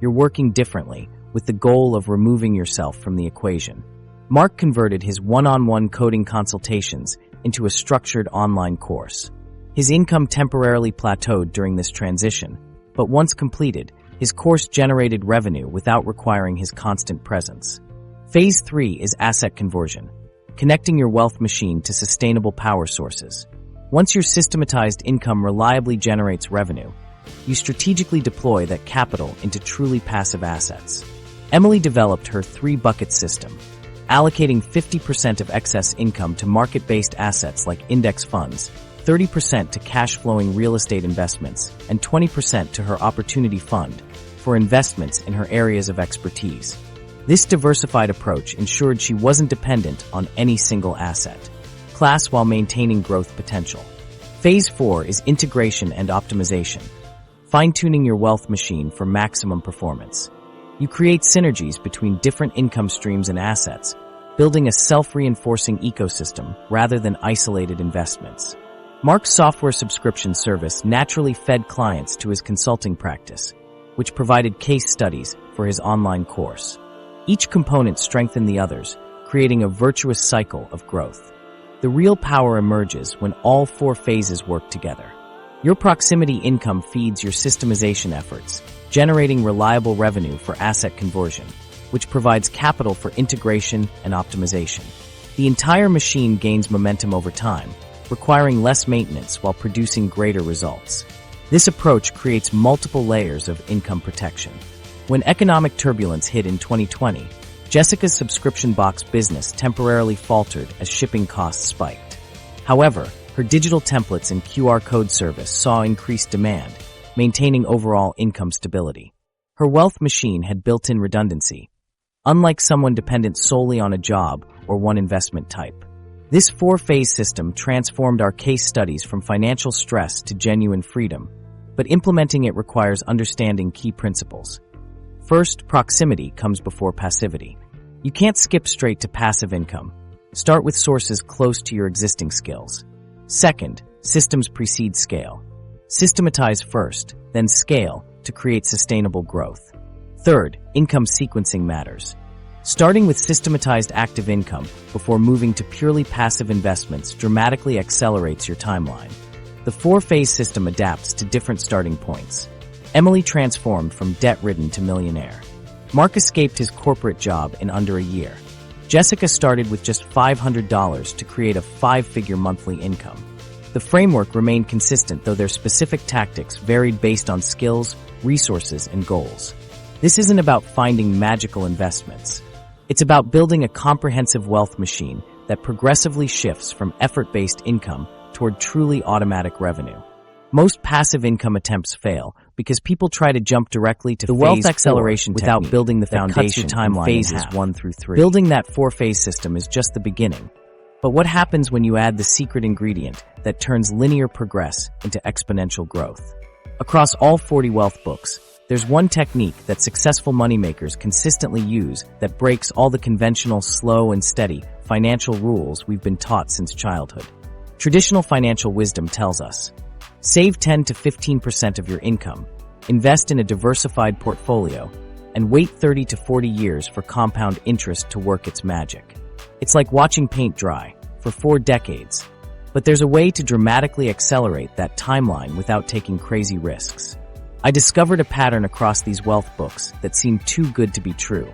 You're working differently, with the goal of removing yourself from the equation. Mark converted his one-on-one coding consultations into a structured online course. His income temporarily plateaued during this transition, but once completed, his course generated revenue without requiring his constant presence. Phase 3 is asset conversion, connecting your wealth machine to sustainable power sources. Once your systematized income reliably generates revenue, you strategically deploy that capital into truly passive assets. Emily developed her 3-bucket system, allocating 50% of excess income to market-based assets like index funds, 30% to cash-flowing real estate investments, and 20% to her opportunity fund for investments in her areas of expertise. This diversified approach ensured she wasn't dependent on any single asset class while maintaining growth potential. Phase 4 is integration and optimization, fine-tuning your wealth machine for maximum performance. You create synergies between different income streams and assets, building a self-reinforcing ecosystem rather than isolated investments. Mark's software subscription service naturally fed clients to his consulting practice, which provided case studies for his online course. Each component strengthened the others, creating a virtuous cycle of growth. The real power emerges when all 4 phases work together. Your proximity income feeds your systemization efforts, generating reliable revenue for asset conversion, which provides capital for integration and optimization. The entire machine gains momentum over time, requiring less maintenance while producing greater results. This approach creates multiple layers of income protection. When economic turbulence hit in 2020, Jessica's subscription box business temporarily faltered as shipping costs spiked. However, her digital templates and QR code service saw increased demand, maintaining overall income stability. Her wealth machine had built-in redundancy, unlike someone dependent solely on a job or one investment type. This 4-phase system transformed our case studies from financial stress to genuine freedom, but implementing it requires understanding key principles. First, proximity comes before passivity. You can't skip straight to passive income. Start with sources close to your existing skills. Second, systems precede scale. Systematize first, then scale to create sustainable growth. Third, income sequencing matters. Starting with systematized active income before moving to purely passive investments dramatically accelerates your timeline. The 4-phase system adapts to different starting points. Emily transformed from debt-ridden to millionaire. Mark escaped his corporate job in under a year. Jessica started with just $500 to create a 5-figure monthly income. The framework remained consistent, though their specific tactics varied based on skills, resources, and goals. This isn't about finding magical investments. It's about building a comprehensive wealth machine that progressively shifts from effort-based income toward truly automatic revenue. Most passive income attempts fail because people try to jump directly to the wealth acceleration without building the foundation timeline phases 1 through 3. Building that 4-phase system is just the beginning. But what happens when you add the secret ingredient that turns linear progress into exponential growth? Across all 40 wealth books, there's one technique that successful moneymakers consistently use that breaks all the conventional slow and steady financial rules we've been taught since childhood. Traditional financial wisdom tells us, save 10 to 15% of your income, invest in a diversified portfolio, and wait 30 to 40 years for compound interest to work its magic. It's like watching paint dry for 4 decades, but there's a way to dramatically accelerate that timeline without taking crazy risks. I discovered a pattern across these wealth books that seemed too good to be true.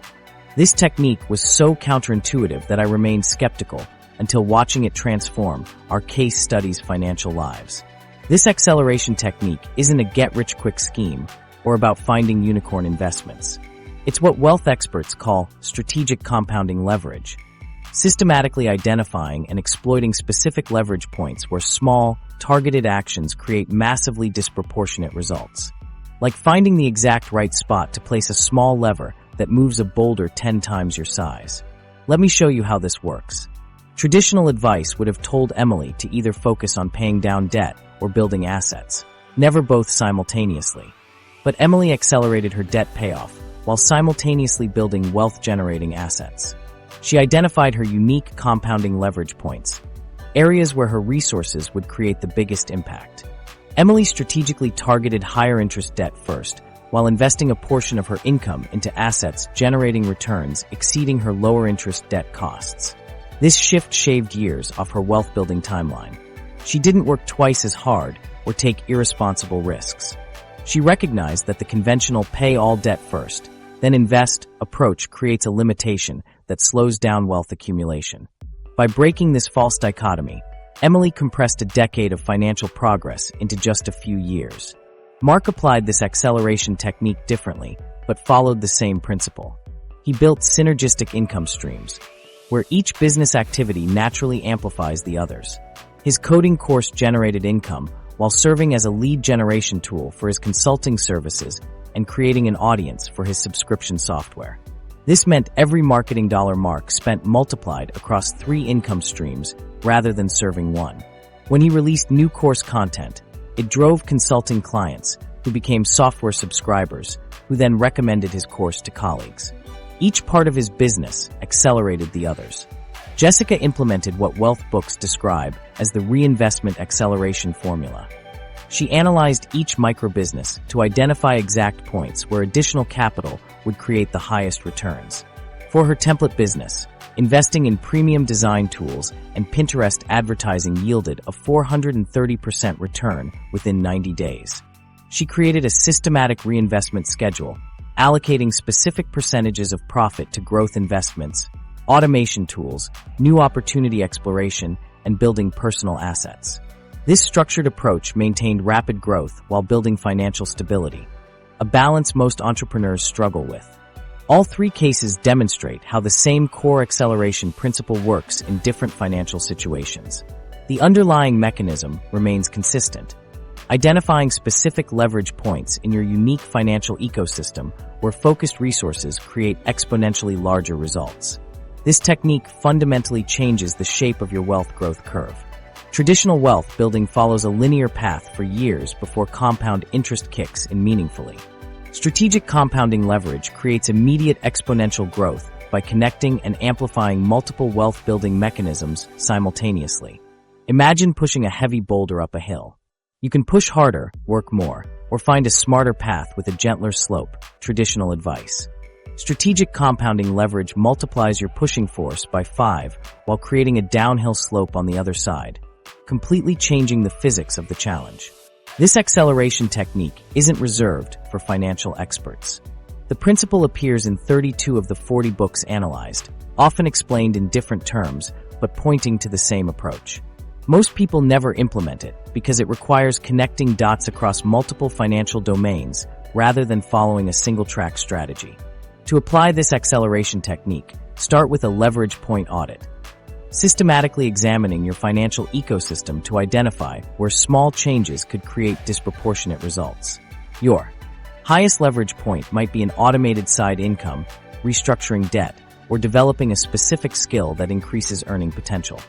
This technique was so counterintuitive that I remained skeptical until watching it transform our case studies' financial lives. This acceleration technique isn't a get-rich-quick scheme or about finding unicorn investments. It's what wealth experts call strategic compounding leverage, systematically identifying and exploiting specific leverage points where small, targeted actions create massively disproportionate results. Like finding the exact right spot to place a small lever that moves a boulder 10 times your size. Let me show you how this works. Traditional advice would have told Emily to either focus on paying down debt or building assets, never both simultaneously. But Emily accelerated her debt payoff while simultaneously building wealth-generating assets. She identified her unique compounding leverage points, areas where her resources would create the biggest impact. Emily strategically targeted higher interest debt first, while investing a portion of her income into assets generating returns exceeding her lower interest debt costs. This shift shaved years off her wealth-building timeline. She didn't work twice as hard or take irresponsible risks. She recognized that the conventional pay all debt first, then invest approach creates a limitation that slows down wealth accumulation. By breaking this false dichotomy, Emily compressed a decade of financial progress into just a few years. Mark applied this acceleration technique differently, but followed the same principle. He built synergistic income streams, where each business activity naturally amplifies the others. His coding course generated income while serving as a lead generation tool for his consulting services and creating an audience for his subscription software. This meant every marketing dollar Mark spent multiplied across 3 income streams rather than serving one. When he released new course content, it drove consulting clients who became software subscribers who then recommended his course to colleagues. Each part of his business accelerated the others. Jessica implemented what wealth books describe as the reinvestment acceleration formula. She analyzed each microbusiness to identify exact points where additional capital would create the highest returns. For her template business, investing in premium design tools and Pinterest advertising yielded a 430% return within 90 days. She created a systematic reinvestment schedule, allocating specific percentages of profit to growth investments, automation tools, new opportunity exploration, and building personal assets. This structured approach maintained rapid growth while building financial stability, a balance most entrepreneurs struggle with. All 3 cases demonstrate how the same core acceleration principle works in different financial situations. The underlying mechanism remains consistent. identifying specific leverage points in your unique financial ecosystem where focused resources create exponentially larger results. This technique fundamentally changes the shape of your wealth growth curve. Traditional wealth building follows a linear path for years before compound interest kicks in meaningfully. Strategic compounding leverage creates immediate exponential growth by connecting and amplifying multiple wealth-building mechanisms simultaneously. Imagine pushing a heavy boulder up a hill. You can push harder, work more, or find a smarter path with a gentler slope, traditional advice. Strategic compounding leverage multiplies your pushing force by 5 while creating a downhill slope on the other side, completely changing the physics of the challenge. This acceleration technique isn't reserved for financial experts. The principle appears in 32 of the 40 books analyzed, often explained in different terms, but pointing to the same approach. Most people never implement it because it requires connecting dots across multiple financial domains rather than following a single-track strategy. To apply this acceleration technique, start with a leverage point audit. Systematically examining your financial ecosystem to identify where small changes could create disproportionate results. Your highest leverage point might be an automated side income, restructuring debt, or developing a specific skill that increases earning potential.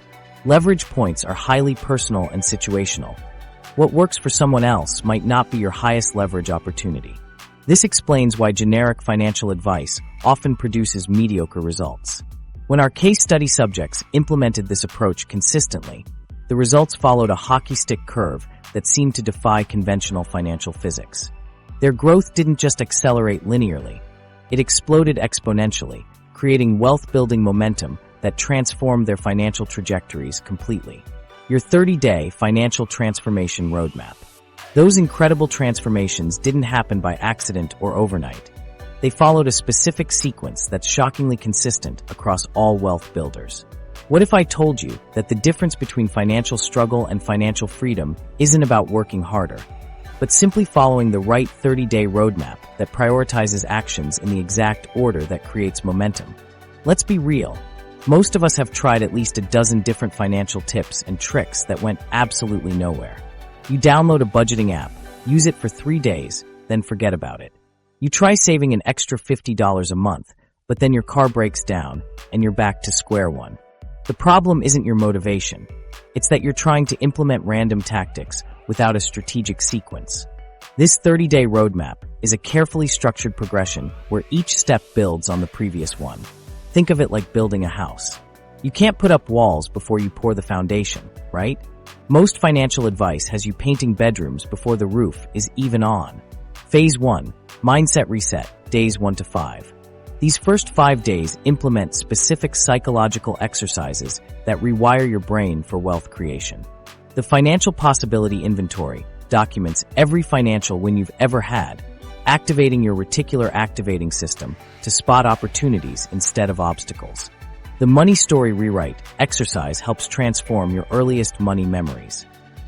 Leverage points are highly personal and situational. What works for someone else might not be your highest leverage opportunity. This explains why generic financial advice often produces mediocre results. When our case study subjects implemented this approach consistently, the results followed a hockey stick curve that seemed to defy conventional financial physics. Their growth didn't just accelerate linearly, it exploded exponentially, creating wealth-building momentum that transformed their financial trajectories completely. Your 30-day financial transformation roadmap. Those incredible transformations didn't happen by accident or overnight. They followed a specific sequence that's shockingly consistent across all wealth builders. What if I told you that the difference between financial struggle and financial freedom isn't about working harder, but simply following the right 30-day roadmap that prioritizes actions in the exact order that creates momentum? Let's be real. Most of us have tried at least a dozen different financial tips and tricks that went absolutely nowhere. You download a budgeting app, use it for 3 days, then forget about it. You try saving an extra $50 a month, but then your car breaks down and you're back to square one. The problem isn't your motivation. It's that you're trying to implement random tactics without a strategic sequence. This 30-day roadmap is a carefully structured progression where each step builds on the previous one. Think of it like building a house. You can't put up walls before you pour the foundation, right? Most financial advice has you painting bedrooms before the roof is even on. Phase 1. Mindset Reset, days 1 to 5. These first 5 days implement specific psychological exercises that rewire your brain for wealth creation. The Financial Possibility Inventory documents every financial win you've ever had, activating your reticular activating system to spot opportunities instead of obstacles. The Money Story Rewrite exercise helps transform your earliest money memories.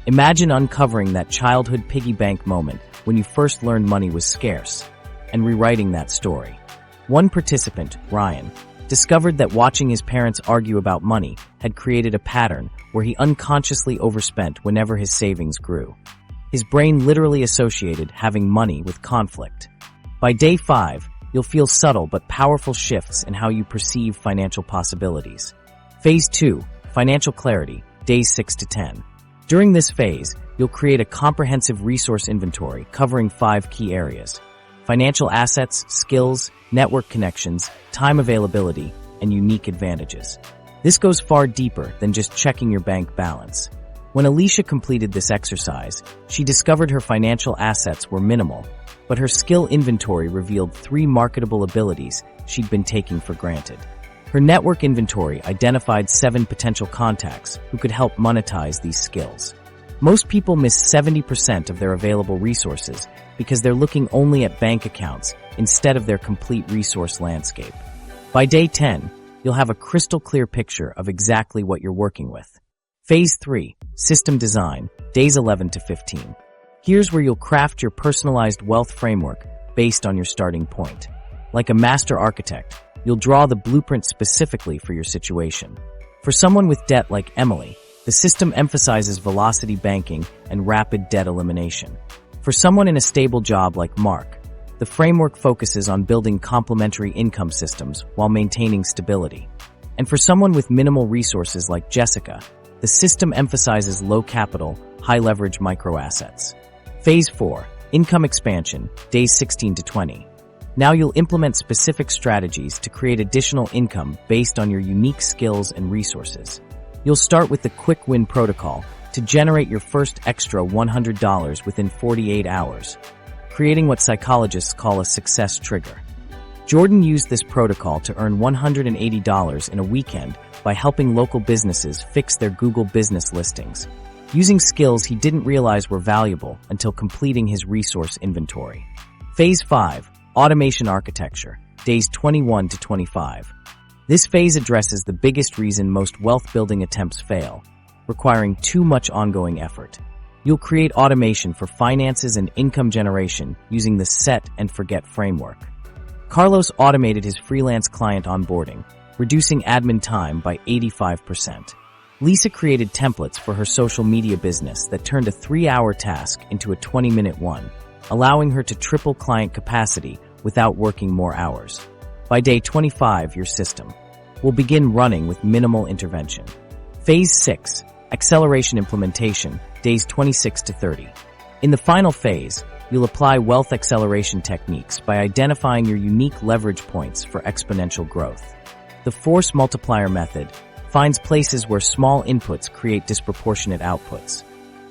Imagine uncovering that childhood piggy bank moment when you first learned money was scarce, and rewriting that story. One participant, Ryan, discovered that watching his parents argue about money had created a pattern where he unconsciously overspent whenever his savings grew. His brain literally associated having money with conflict. By day 5, you'll feel subtle but powerful shifts in how you perceive financial possibilities. Phase 2, Financial Clarity, days 6 to 10. During this phase, you'll create a comprehensive resource inventory covering 5 key areas: financial assets, skills, network connections, time availability, and unique advantages. This goes far deeper than just checking your bank balance. When Alicia completed this exercise, she discovered her financial assets were minimal, but her skill inventory revealed 3 marketable abilities she'd been taking for granted. Her network inventory identified 7 potential contacts who could help monetize these skills. Most people miss 70% of their available resources because they're looking only at bank accounts instead of their complete resource landscape. By day 10, you'll have a crystal clear picture of exactly what you're working with. Phase 3, System Design, days 11 to 15. Here's where you'll craft your personalized wealth framework based on your starting point. Like a master architect, you'll draw the blueprint specifically for your situation. For someone with debt like Emily, The system emphasizes velocity banking and rapid debt elimination. For someone in a stable job like Mark, the framework focuses on building complementary income systems while maintaining stability. And for someone with minimal resources like Jessica, the system emphasizes low capital, high leverage microassets. Phase 4, income expansion, days 16 to 20. Now you'll implement specific strategies to create additional income based on your unique skills and resources. You'll start with the quick win protocol to generate your first extra $100 within 48 hours, creating what psychologists call a success trigger. Jordan used this protocol to earn $180 in a weekend by helping local businesses fix their Google business listings, using skills he didn't realize were valuable until completing his resource inventory. Phase 5, automation architecture, days 21 to 25. This phase addresses the biggest reason most wealth-building attempts fail, requiring too much ongoing effort. You'll create automation for finances and income generation using the set and forget framework. Carlos automated his freelance client onboarding, reducing admin time by 85%. Lisa created templates for her social media business that turned a 3-hour task into a 20-minute one, allowing her to triple client capacity without working more hours. By day 25, your system will begin running with minimal intervention. Phase 6, acceleration implementation, days 26 to 30. In the final phase, you'll apply wealth acceleration techniques by identifying your unique leverage points for exponential growth. The force multiplier method finds places where small inputs create disproportionate outputs.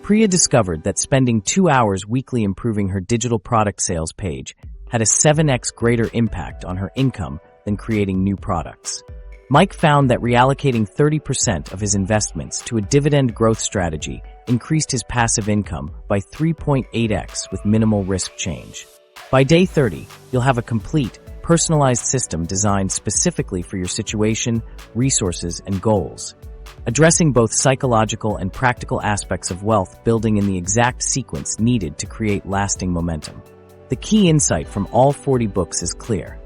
Priya discovered that spending 2 hours weekly improving her digital product sales page had a 7x greater impact on her income than creating new products. Mike found that reallocating 30% of his investments to a dividend growth strategy increased his passive income by 3.8x with minimal risk change. By day 30, you'll have a complete, personalized system designed specifically for your situation, resources, and goals, addressing both psychological and practical aspects of wealth building in the exact sequence needed to create lasting momentum. The key insight from all 40 books is clear.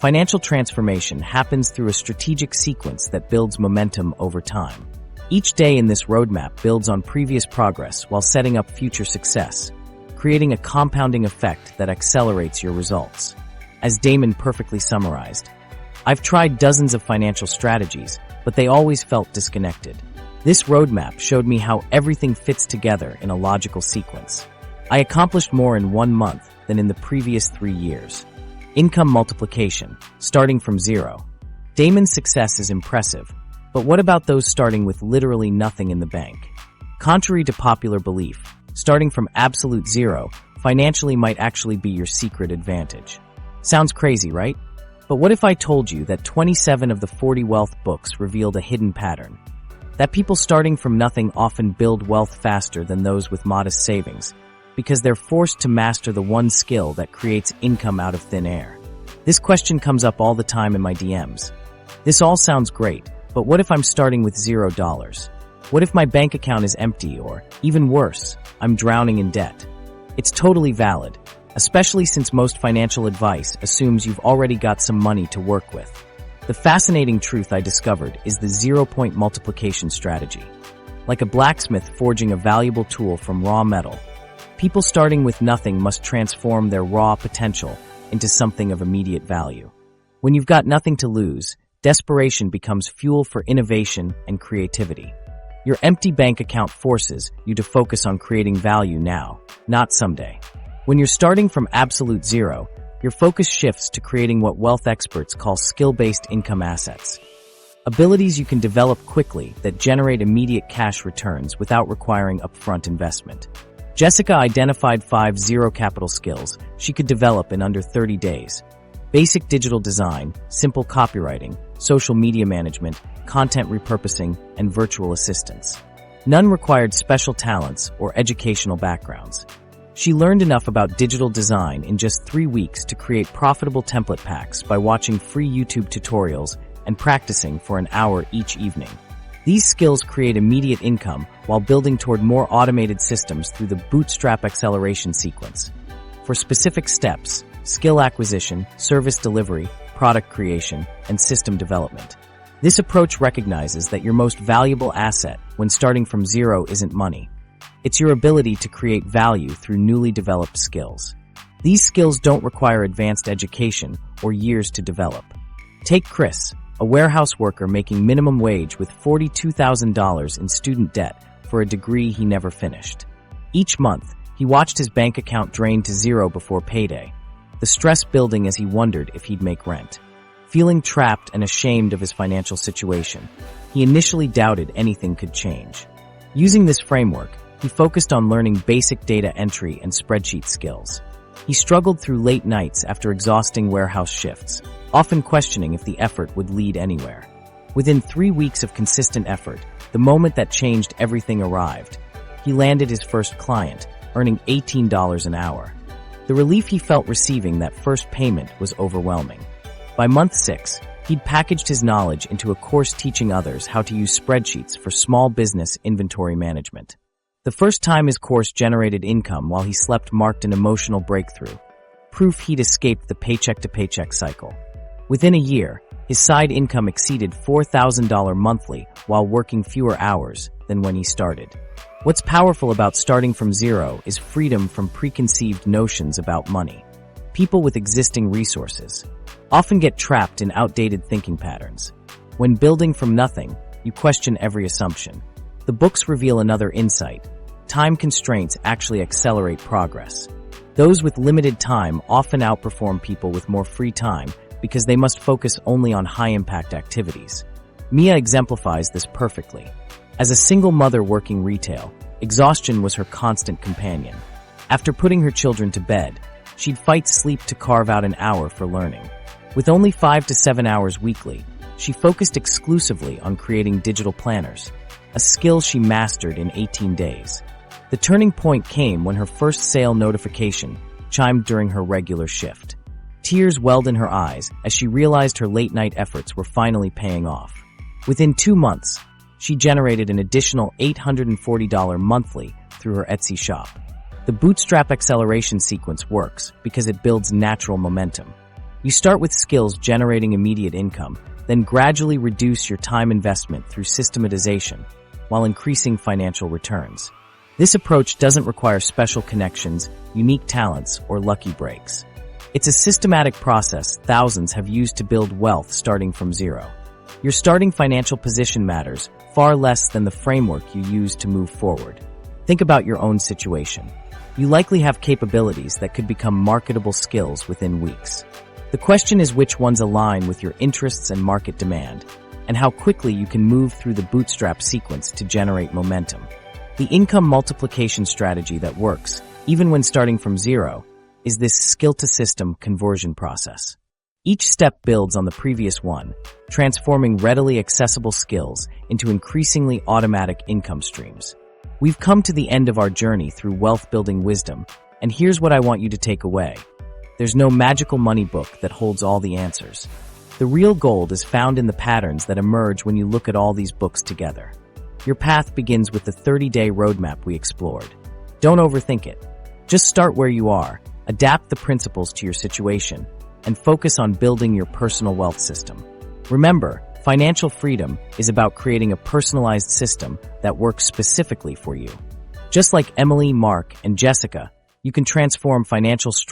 Financial transformation happens through a strategic sequence that builds momentum over time. Each day in this roadmap builds on previous progress while setting up future success, creating a compounding effect that accelerates your results. As Damon perfectly summarized, "I've tried dozens of financial strategies, but they always felt disconnected. This roadmap showed me how everything fits together in a logical sequence. I accomplished more in 1 month than in the previous 3 years. Income multiplication, starting from zero. Damon's success is impressive, but what about those starting with literally nothing in the bank? Contrary to popular belief, starting from absolute zero financially might actually be your secret advantage. Sounds crazy, right? But what if I told you that 27 of the 40 wealth books revealed a hidden pattern? That people starting from nothing often build wealth faster than those with modest savings, because they're forced to master the one skill that creates income out of thin air. This question comes up all the time in my DMs. This all sounds great, but what if I'm starting with $0? What if my bank account is empty or, even worse, I'm drowning in debt? It's totally valid, especially since most financial advice assumes you've already got some money to work with. The fascinating truth I discovered is the 0-point multiplication strategy. Like a blacksmith forging a valuable tool from raw metal, people starting with nothing must transform their raw potential into something of immediate value. When you've got nothing to lose, desperation becomes fuel for innovation and creativity. Your empty bank account forces you to focus on creating value now, not someday. When you're starting from absolute zero, your focus shifts to creating what wealth experts call skill-based income assets. Abilities you can develop quickly that generate immediate cash returns without requiring upfront investment. Jessica identified 5 zero-capital skills she could develop in under 30 days. Basic digital design, simple copywriting, social media management, content repurposing, and virtual assistants. None required special talents or educational backgrounds. She learned enough about digital design in just 3 weeks to create profitable template packs by watching free YouTube tutorials and practicing for an hour each evening. These skills create immediate income while building toward more automated systems through the Bootstrap acceleration sequence. For specific steps, skill acquisition, service delivery, product creation, and system development. This approach recognizes that your most valuable asset when starting from zero isn't money. It's your ability to create value through newly developed skills. These skills don't require advanced education or years to develop. Take Chris, a warehouse worker making minimum wage with $42,000 in student debt for a degree he never finished. Each month, he watched his bank account drain to zero before payday, the stress building as he wondered if he'd make rent. Feeling trapped and ashamed of his financial situation, he initially doubted anything could change. Using this framework, he focused on learning basic data entry and spreadsheet skills. He struggled through late nights after exhausting warehouse shifts, often questioning if the effort would lead anywhere. Within 3 weeks of consistent effort, the moment that changed everything arrived. He landed his first client, earning $18 an hour. The relief he felt receiving that first payment was overwhelming. By month 6, he'd packaged his knowledge into a course teaching others how to use spreadsheets for small business inventory management. The first time his course generated income while he slept marked an emotional breakthrough, proof he'd escaped the paycheck-to-paycheck cycle. Within a year, his side income exceeded $4,000 monthly while working fewer hours than when he started. What's powerful about starting from zero is freedom from preconceived notions about money. People with existing resources often get trapped in outdated thinking patterns. When building from nothing, you question every assumption. The books reveal another insight. Time constraints actually accelerate progress. Those with limited time often outperform people with more free time because they must focus only on high-impact activities. Mia exemplifies this perfectly. As a single mother working retail, exhaustion was her constant companion. After putting her children to bed, she'd fight sleep to carve out an hour for learning. With only 5 to 7 hours weekly, she focused exclusively on creating digital planners, a skill she mastered in 18 days. The turning point came when her first sale notification chimed during her regular shift. Tears welled in her eyes as she realized her late-night efforts were finally paying off. Within 2 months, she generated an additional $840 monthly through her Etsy shop. The Bootstrap acceleration sequence works because it builds natural momentum. You start with skills generating immediate income, then gradually reduce your time investment through systematization while increasing financial returns. This approach doesn't require special connections, unique talents, or lucky breaks. It's a systematic process thousands have used to build wealth starting from zero. Your starting financial position matters far less than the framework you use to move forward. Think about your own situation. You likely have capabilities that could become marketable skills within weeks. The question is which ones align with your interests and market demand, and how quickly you can move through the bootstrap sequence to generate momentum. The income multiplication strategy that works, even when starting from zero, is this skill-to-system conversion process. Each step builds on the previous one, transforming readily accessible skills into increasingly automatic income streams. We've come to the end of our journey through wealth-building wisdom, and here's what I want you to take away. There's no magical money book that holds all the answers. The real gold is found in the patterns that emerge when you look at all these books together. Your path begins with the 30-day roadmap we explored. Don't overthink it. Just start where you are, adapt the principles to your situation, and focus on building your personal wealth system. Remember, financial freedom is about creating a personalized system that works specifically for you. Just like Emily, Mark, and Jessica, you can transform financial struggles